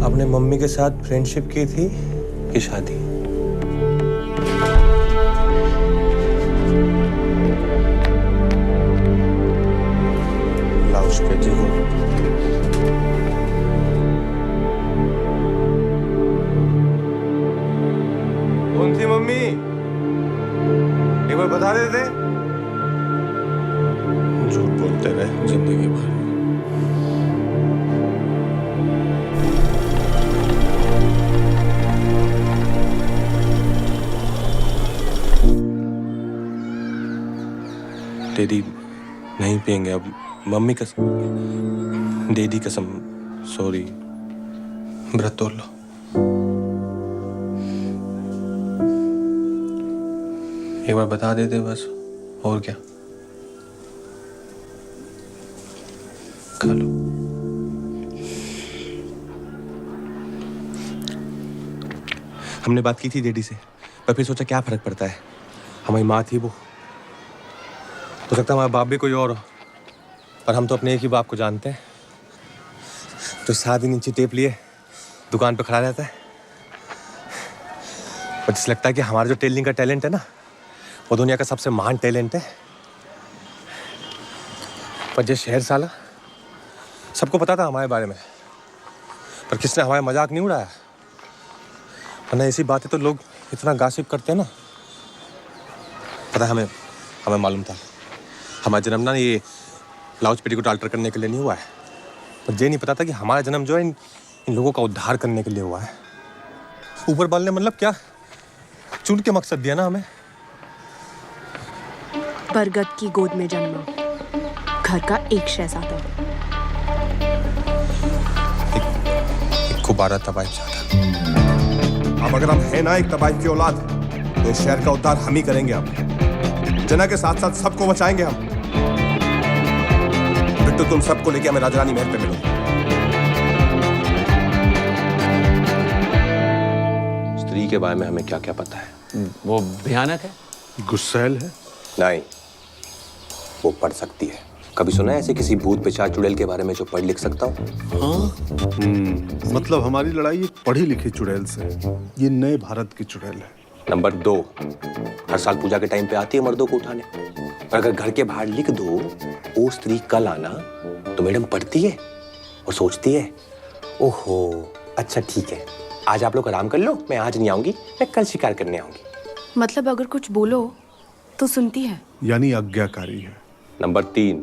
आपने मम्मी के साथ फ्रेंडशिप की थी कि शादी? ब्लाउज पेटी को कौन थी मम्मी? एक बार बता देते। झूठ बोलते रहे जिंदगी भर। डैडी नहीं पियेंगे अब। मम्मी कसम, डैडी कसम, सॉरी। व्रत तोड़ लो। एक बार बता देते बस, और क्या। खा लो। हमने बात की थी डैडी से, पर फिर सोचा क्या फर्क पड़ता है, हमारी माँ थी वो। हो सकता है हमारा बाप भी कोई और हो, पर हम तो अपने एक ही बाप को जानते हैं। तो 7 इंची टेप लिए दुकान पे खड़ा रहता है। पर जिस लगता है कि हमारा जो टेलरिंग का टैलेंट है ना, वो दुनिया का सबसे महान टैलेंट है। पर जो शहर साला, सबको पता था हमारे बारे में, पर किसने हमारा मजाक नहीं उड़ाया। वरना ऐसी बातें तो लोग इतना गासिप करते हैं ना। पता है हमें मालूम था हमारा जन्म ना ये ब्लाउज पेटीकोट अल्टर करने के लिए नहीं हुआ है। पर ये नहीं पता था कि हमारा जन्म जो है इन लोगों का उद्धार करने के लिए हुआ है। ऊपर वाले ने मतलब क्या चुन के मकसद दिया ना हमें। बरगद की गोद में जन्मा, घर का एक शहजादा। एक 12 तबाही चाहता। अब अगर हम हैं ना एक तबाही की औलाद, तो इस शहर का उद्धार हम ही करेंगे। अब जना के साथ साथ सबको बचाएंगे हम। बिट्टू, तुम सबको लेके हमें राजरानी महल पे मिलो। स्त्री के बारे में हमें क्या क्या पता है? वो भयानक है? गुस्सैल है? नहीं, वो पढ़ सकती है। कभी सुना है ऐसे किसी भूत पिशाच चुड़ैल के बारे में जो पढ़ लिख सकता हो? हाँ? मतलब हमारी लड़ाई एक पढ़ी लिखी चुड़ैल से। ये नए भारत की चुड़ैल है। नंबर 2, हर साल पूजा के टाइम पे आती है मर्दों को उठाने। और अगर घर के बाहर लिख दो ओ स्त्री कल आना, तो मैडम पढ़ती है और सोचती है ओहो अच्छा ठीक है, आज आप लोग आराम कर लो, मैं आज नहीं आऊंगी, मैं कल शिकार करने आऊंगी। मतलब अगर कुछ बोलो तो सुनती है? यानी आज्ञाकारी है। नंबर 3,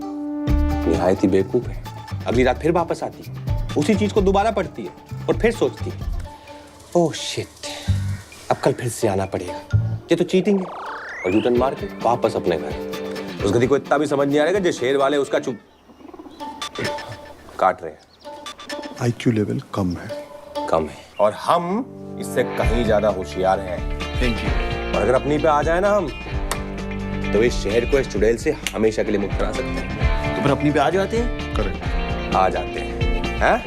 निहायत ही बेवकूफ है। अगली रात फिर वापस आती है, उसी चीज को दोबारा पढ़ती है और फिर सोचती है ओह शिट, अब कल फिर से आना पड़ेगा, ये तो चीटिंग है। और यूटर्न मार के वापस अपने घर। उस गधी को इतना भी समझ नहीं आ रहा जो शेर वाले उसका चुप काट रहे हैं। आईक्यू लेवल कम है। और हम इससे कहीं ज्यादा होशियार हैं। Thank you. और अगर अपनी पे आ जाए ना हम, तो इस शहर को इस चुड़ैल से हमेशा के लिए मुक्त करा सकते हैं। तो फिर अपनी पे आ जाते हैं? करेक्ट, आ जाते हैं। हाँ?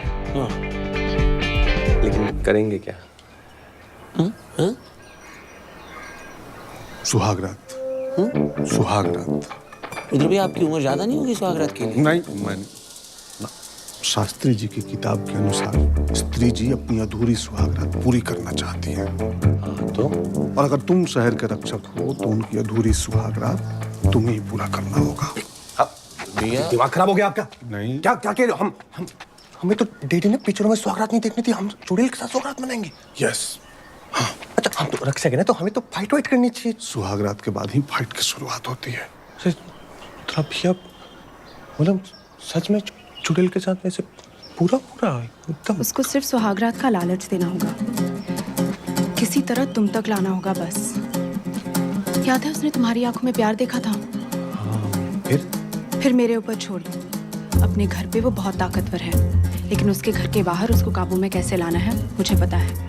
लेकिन करेंगे क्या? सुहाग रात। सुहाग रात। उधर भी आपकी उम्र ज्यादा नहीं होगी सुहाग रात के लिए? नहीं, मैंने शास्त्री जी की किताब के अनुसार स्त्री जी अपनी अधूरी सुहाग रात पूरी करना चाहती हैं। तो? और अगर तुम शहर के रक्षक हो तो उनकी अधूरी सुहाग रात तुम्हें ही पूरा करना होगा। दिमाग खराब हो गया आपका? नहीं। क्या क्या कह रहे हो? हमें तो डैडी ने पिक्चरों में सुहाग रात नहीं देखनी थी, हम चुड़ैल के साथ सुहाग रात मनाएंगे। यस। अच्छा हम तो रक्षक है ना, तो हमें तो फाइट वाइट करनी चाहिए। सुहाग रात के बाद ही फाइट की शुरुआत होती है। तो अभी अब मतलब सच में चुड़ैल के साथ ऐसे पूरा एकदम। उसको सिर्फ सुहागरात का लालच देना होगा, किसी तरह तुम तक लाना होगा बस। याद है उसने तुम्हारी आंखों में प्यार देखा था? फिर मेरे ऊपर छोड़ दो। अपने घर पे वो बहुत ताकतवर है, लेकिन उसके घर के बाहर उसको काबू में कैसे लाना है मुझे पता है।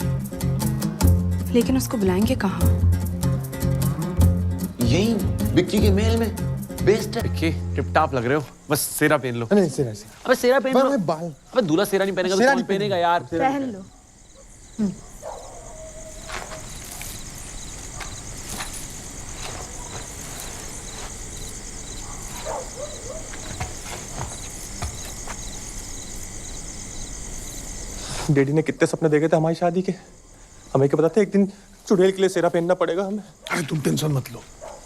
लेकिन उसको बुलाएंगे कहाँ? यही बिक्की के मेल में बेस्ट है। बिक्की टिप-टाप लग रहे हो, बस सेरा पहन लो। नहीं सेरा। अबे सेरा पहन लो। अबे दूल्हा सेरा नहीं पहनेगा तो कौन पहनेगा यार? पहन लो। डैडी ने कितने सपने देखे थे हमारी शादी के, हमें क्या पता था एक दिन चुड़ैल के लिए सेरा पहनना पड़ेगा हमें। अरे तुम टेंशन मत लो,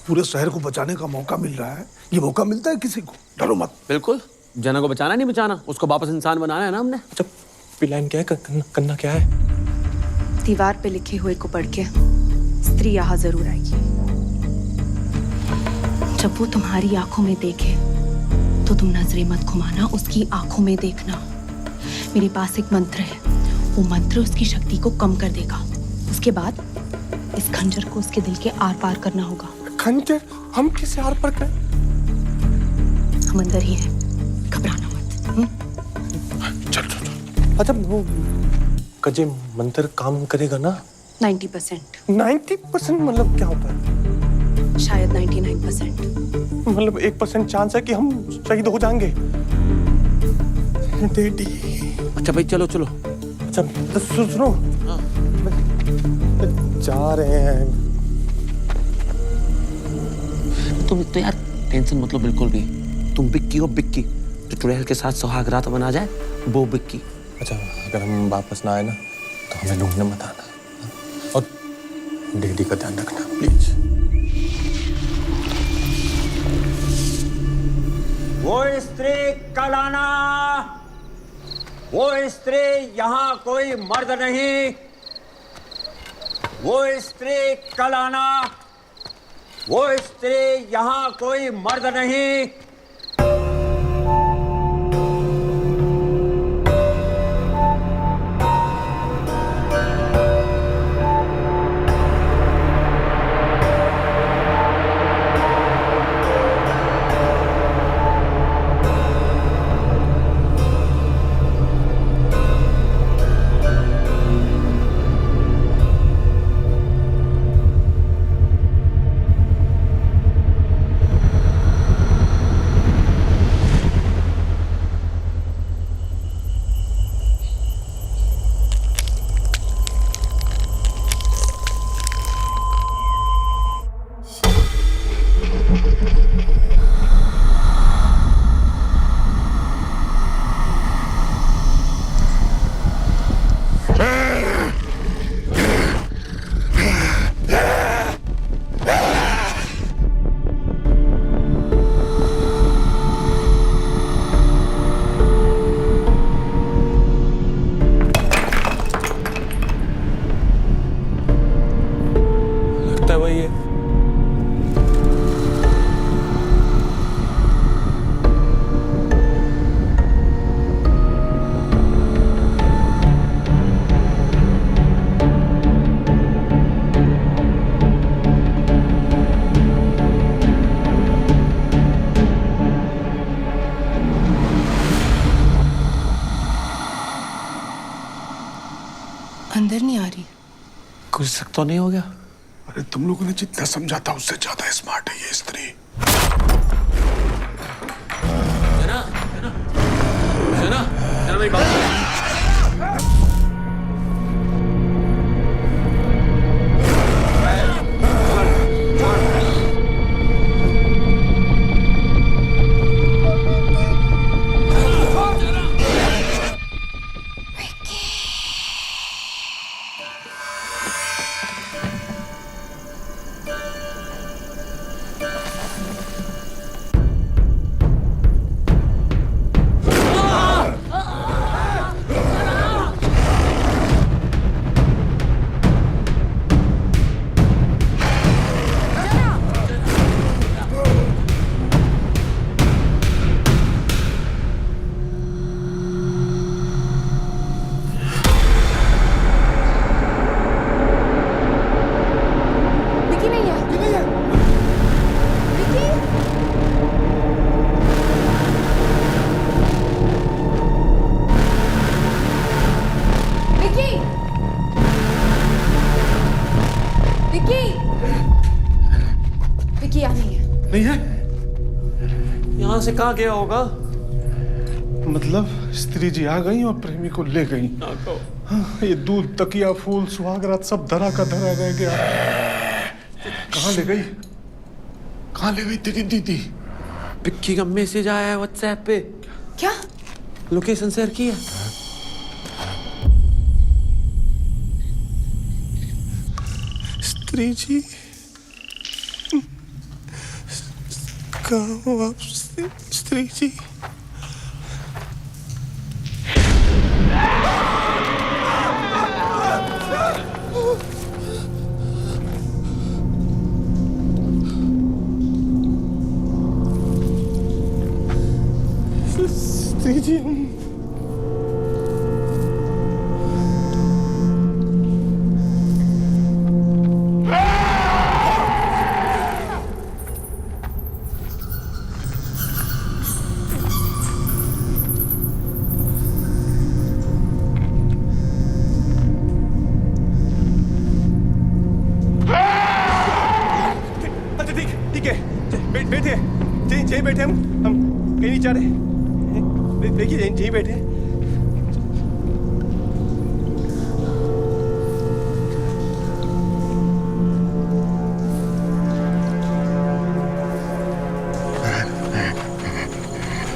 पूरे शहर को बचाने का मौका मिल रहा है। ये मौका मिलता है किसी को, डरो मत। बिल्कुल, जना को बचाना नहीं बचाना, उसको वापस इंसान बनाना है ना हमने। अच्छा प्लान क्या है, करना क्या है? दीवार पे लिखे हुए को पढ़ के स्त्री यहाँ जरूर आएगी। जब वो तुम्हारी आंखों में देखे तो तुम नजरें मत घुमाना, उसकी आंखों में देखना। मेरे पास एक मंत्र है, वो मंत्र उसकी शक्ति को कम कर देगा। उसके बाद इस खंजर को उसके दिल के आर पार करना होगा। खंजर? हम किसे आर पार करें? हम अंदर ही हैं, घबराना मत। चल। अच्छा वो कजे मंत्र काम करेगा ना? 90%। 90% मतलब क्या होता है? शायद 99%। मतलब 1% चांस है कि हम शहीद हो जाएंगे। डैडी। अच्छा भाई चलो। अच्छा तो सुनो, जा रहे हैं। तुम तो यार टेंशन मत लो बिल्कुल भी। तुम बिक्की हो, बिक्की जो चुड़ैल के साथ सुहाग रात मना जाए वो बिक्की। अच्छा अगर हम वापस ना आए ना तो हमें ढूंढने मत आना, और डैडी का ध्यान रखना प्लीज। वो स्त्री कल आना, वो स्त्री यहाँ कोई मर्द नहीं। वो स्त्री कल आना, वो स्त्री यहाँ कोई मर्द नहीं। कुछ तो नहीं हो गया? अरे तुम लोगों ने जितना समझा था उससे ज्यादा स्मार्ट है ये स्त्री। जना मेरी बात सुन। नहीं है? यहाँ से कहाँ गया होगा? मतलब स्त्री जी आ गई और प्रेमी को ले गई। हाँ, ये दूध, तकिया, फूल, सुहागरात सब धरा का धरा रह गया। कहाँ ले गई? कहाँ ले गई तेरी दीदी? विक्की का मैसेज आया है व्हाट्सएप पे। क्या? लोकेशन शेयर की है। स्त्री जी कहाँ हो आप स्त्री जी? स्त्री जी यहीं बैठे हम कहीं नहीं जा रहे। देखिए यहीं बैठे।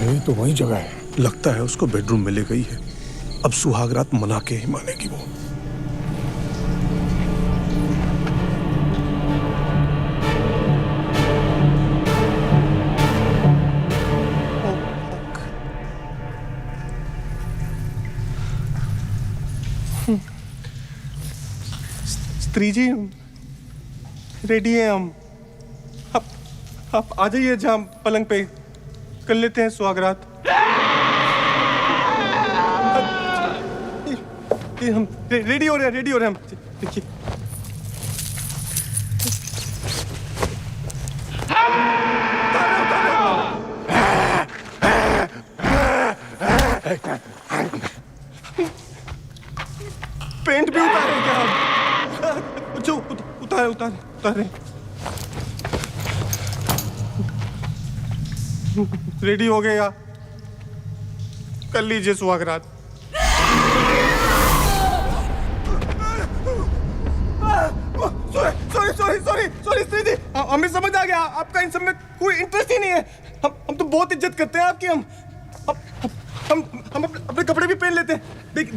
ये तो वही जगह है। लगता है उसको बेडरूम में ले गई है। अब सुहागरात मना के ही मानेगी वो। स्त्री जी रेडी हैं हम। आप आ जाइए जहाँ पलंग पे कर लेते हैं सुहागरात। हम रेडी हो रहे हैं हम। देखिए पेंट भी उतारे क्या हम? जो उतारे रेडी हो गए या कर लीजिए सुहागरात। सॉरी स्त्री जी, हमें समझ आ गया आपका इन सब में कोई इंटरेस्ट ही नहीं है। हम तो बहुत इज्जत करते हैं आपकी। हम अपने कपड़े भी पहन लेते हैं।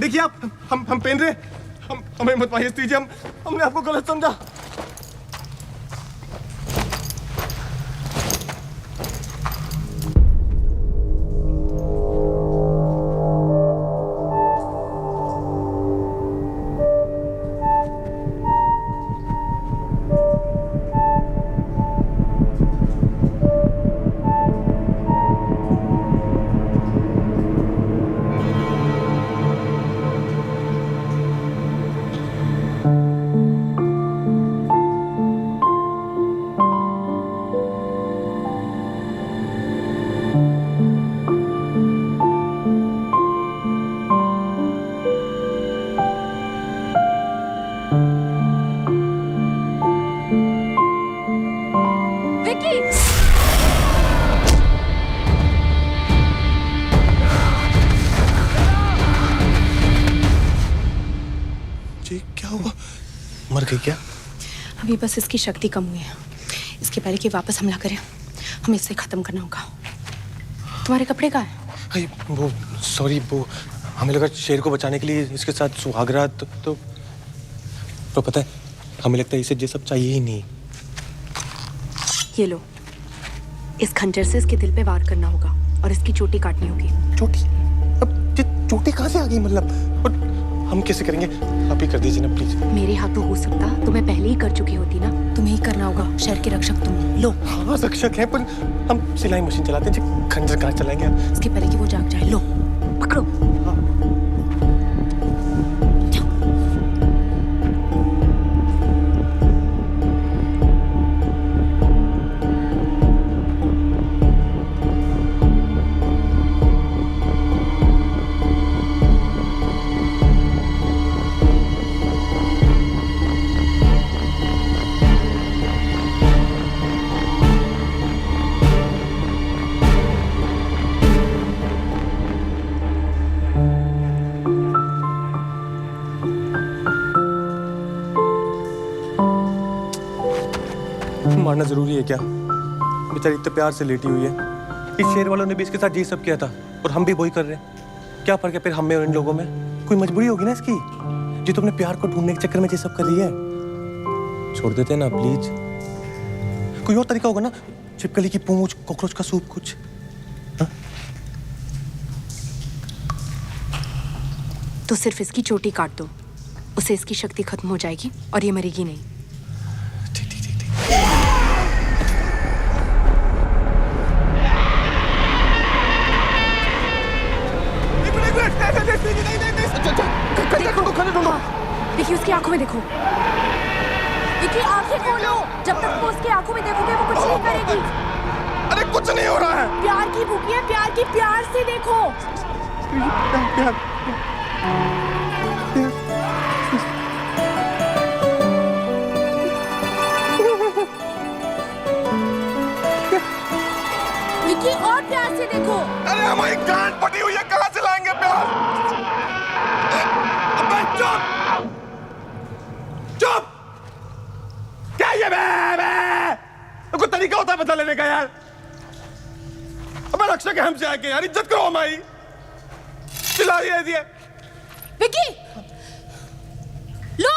देखिए आप हम पहन रहे। हमें मत मारिए स्त्री जी, हमने आपको गलत समझा। विकी जी क्या हुआ? मर गई क्या? अभी बस इसकी शक्ति कम हुई है। इसके पहले कि वापस हमला करें हमें इसे खत्म करना होगा। तुम्हारे कपड़े कहाँ हैं? अरे वो सॉरी, वो हमें लगा शेर को बचाने के लिए इसके साथ सुहागरात तो पता है हमें लगता है इसे ये सब चाहिए ही नहीं। ये लो, इस खंजर से इसके दिल पे वार करना होगा और इसकी चोटी काटनी होगी। चोटी? अब ये चोटी कहाँ से आ गई? मतलब और हम कैसे करेंगे? आप ही कर दीजिए ना प्लीज। मेरे हाथों हो सकता तो मैं पहले ही कर चुकी होती ना। तुम्हें ही करना होगा, शहर के रक्षक तुम। लो। हाँ रक्षक है, पर हम सिलाई मशीन चलाते हैं, खंजर कहाँ चलाएंगे? इसके पहले कि वो जाग जाए। लो पकड़ो। मारना जरूरी है क्या? बेचारी इतने प्यार से लेटी हुई है। इस शेर वालों ने भी इसके साथ ये सब किया था और हम भी वही कर रहे हैं। क्या फर्क है फिर हम में और इन लोगों में? कोई मजबूरी होगी ना इसकी, जो तुमने प्यार को ढूंढने के चक्कर में ये सब कर रही है। छोड़ देते हैं ना प्लीज। कोई और तरीका होगा ना, छिपकली की पूंछ, कॉकरोच का सूप कुछ। तो सिर्फ इसकी चोटी काट दो, उसे इसकी शक्ति खत्म हो जाएगी और ये मरेगी नहीं। देखिए उसकी आंखों में देखो। विकी आंखें खोलो। जब तक वो उसकी आंखों में देखोगे वो कुछ नहीं करेगी। अरे कुछ नहीं हो रहा है। प्यार की भूखी है, प्यार की, प्यार से देखो। विकी और प्यार से देखो। अरे हमारी गांठ फटी हुई है, कहाँ से लाएंगे प्यार? अबे चुप चुप। क्या ये कोई तरीका होता है बदला लेने का यार? अबे रक्षक है हमसे आके यार, इज्जत करो हमारी। चिल्ला रही है। विकी लो।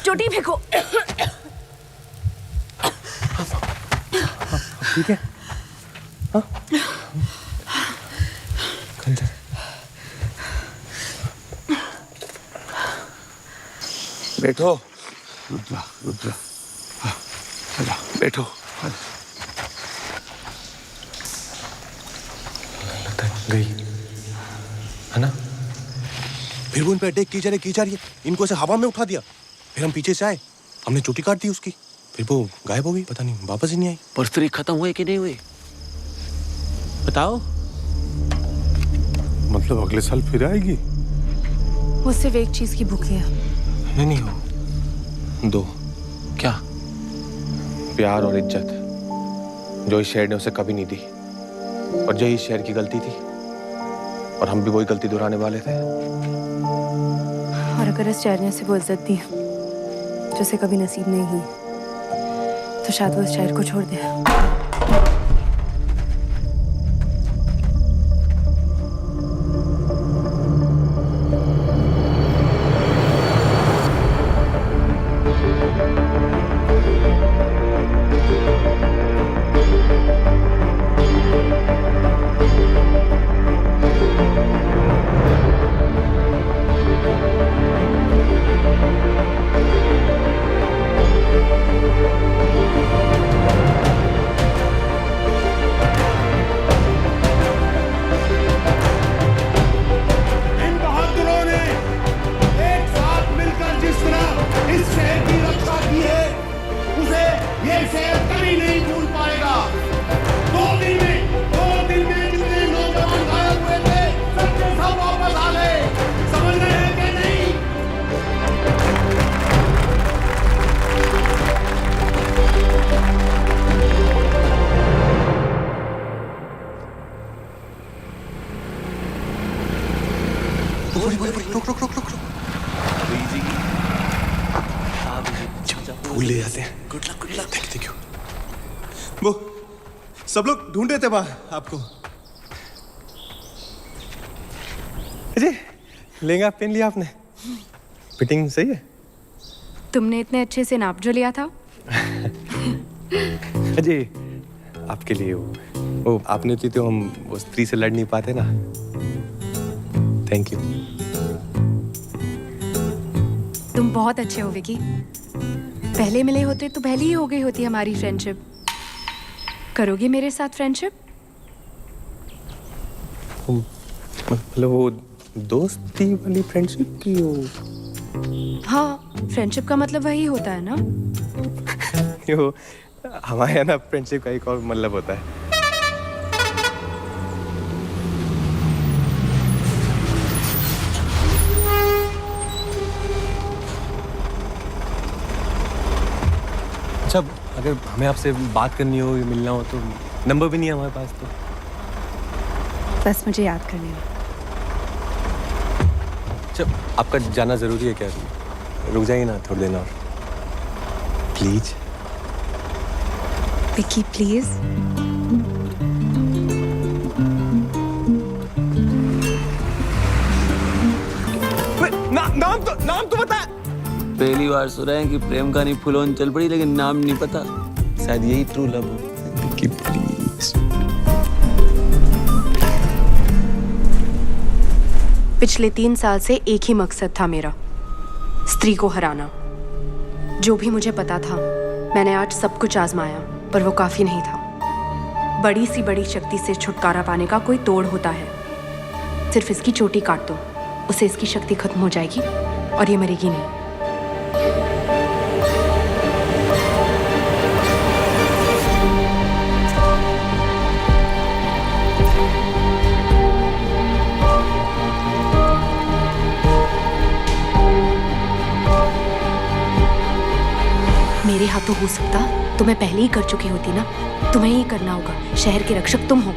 चोटी फेंको। ठीक है? हाँ? खंजर। बैठो। रुद्रा, रुद्रा। चलो बैठो। लगता है गई है ना? फिर वो इन पे अटैक की जा रही है। इनको ऐसे हवा में उठा दिया, फिर हम पीछे से आए, हमने चोटी काट दी उसकी, फिर वो गायब हो गई, पता नहीं वापस ही नहीं आई। पर स्त्री खत्म हुए कि नहीं हुए बताओ। मतलब अगले साल फिर आएगी? वो सिर्फ एक चीज की भूखी है। नहीं हो, दो। क्या? प्यार और इज्जत, जो इस शेर ने उसे कभी नहीं दी, और जो इस शेर की गलती थी, और हम भी वही गलती दोहराने वाले थे। और अगर इस शहर ने उसे वो इज्जत दी जो उसे कभी नसीब नहीं हुई, तो शायद वो इस शहर को छोड़ दे। फूल ले जाते हैं। Good luck, good luck. Thank you. वो सब लोग ढूंढ रहे थे वहां आपको। अजय, लहंगा पहन लिया आपने? फिटिंग सही है? तुमने इतने अच्छे से नाप जो लिया था? अजय, आपके लिए वो आपने थी तो हम वो स्त्री से लड़ नहीं पाते ना। Thank you. तुम बहुत अच्छे हो विकी। पहले मिले होते तो पहले ही हो गई होती हमारी फ्रेंडशिप। करोगे मेरे साथ फ्रेंडशिप? मतलब वो दोस्ती वाली फ्रेंडशिप की हो? हाँ, फ्रेंडशिप का मतलब वही होता है ना। यो हमारे यहाँ ना फ्रेंडशिप का एक और मतलब होता है। अच्छा, अगर हमें आपसे बात करनी हो या मिलना हो तो नंबर भी नहीं है हमारे पास तो। बस मुझे याद करने दो। अच्छा, आपका जाना जरूरी है क्या? रुक जाइए ना थोड़ी देर और प्लीज। विकी प्लीज। नाम तो बता। पहली बार सुन रहे हैं कि प्रेम कहानी फुलोन चल पड़ी लेकिन नाम नहीं पता। शायद यही ट्रू लव हो। विकी प्लीज। पिछले 3 साल से एक ही मकसद था मेरा, स्त्री को हराना। जो भी मुझे पता था, मैंने आज सब कुछ आजमाया, पर वो काफी नहीं था। बड़ी सी बड़ी शक्ति से छुटकारा पाने का कोई तोड़ होता है। सिर्फ इसकी चोटी काट दो, उसे इसकी शक्ति खत्म हो जाएगी और ये मरेगी नहीं। मेरे हाथों हो सकता तो मैं पहले ही कर चुकी होती ना। तुम्हें ही करना होगा। शहर के रक्षक तुम हो।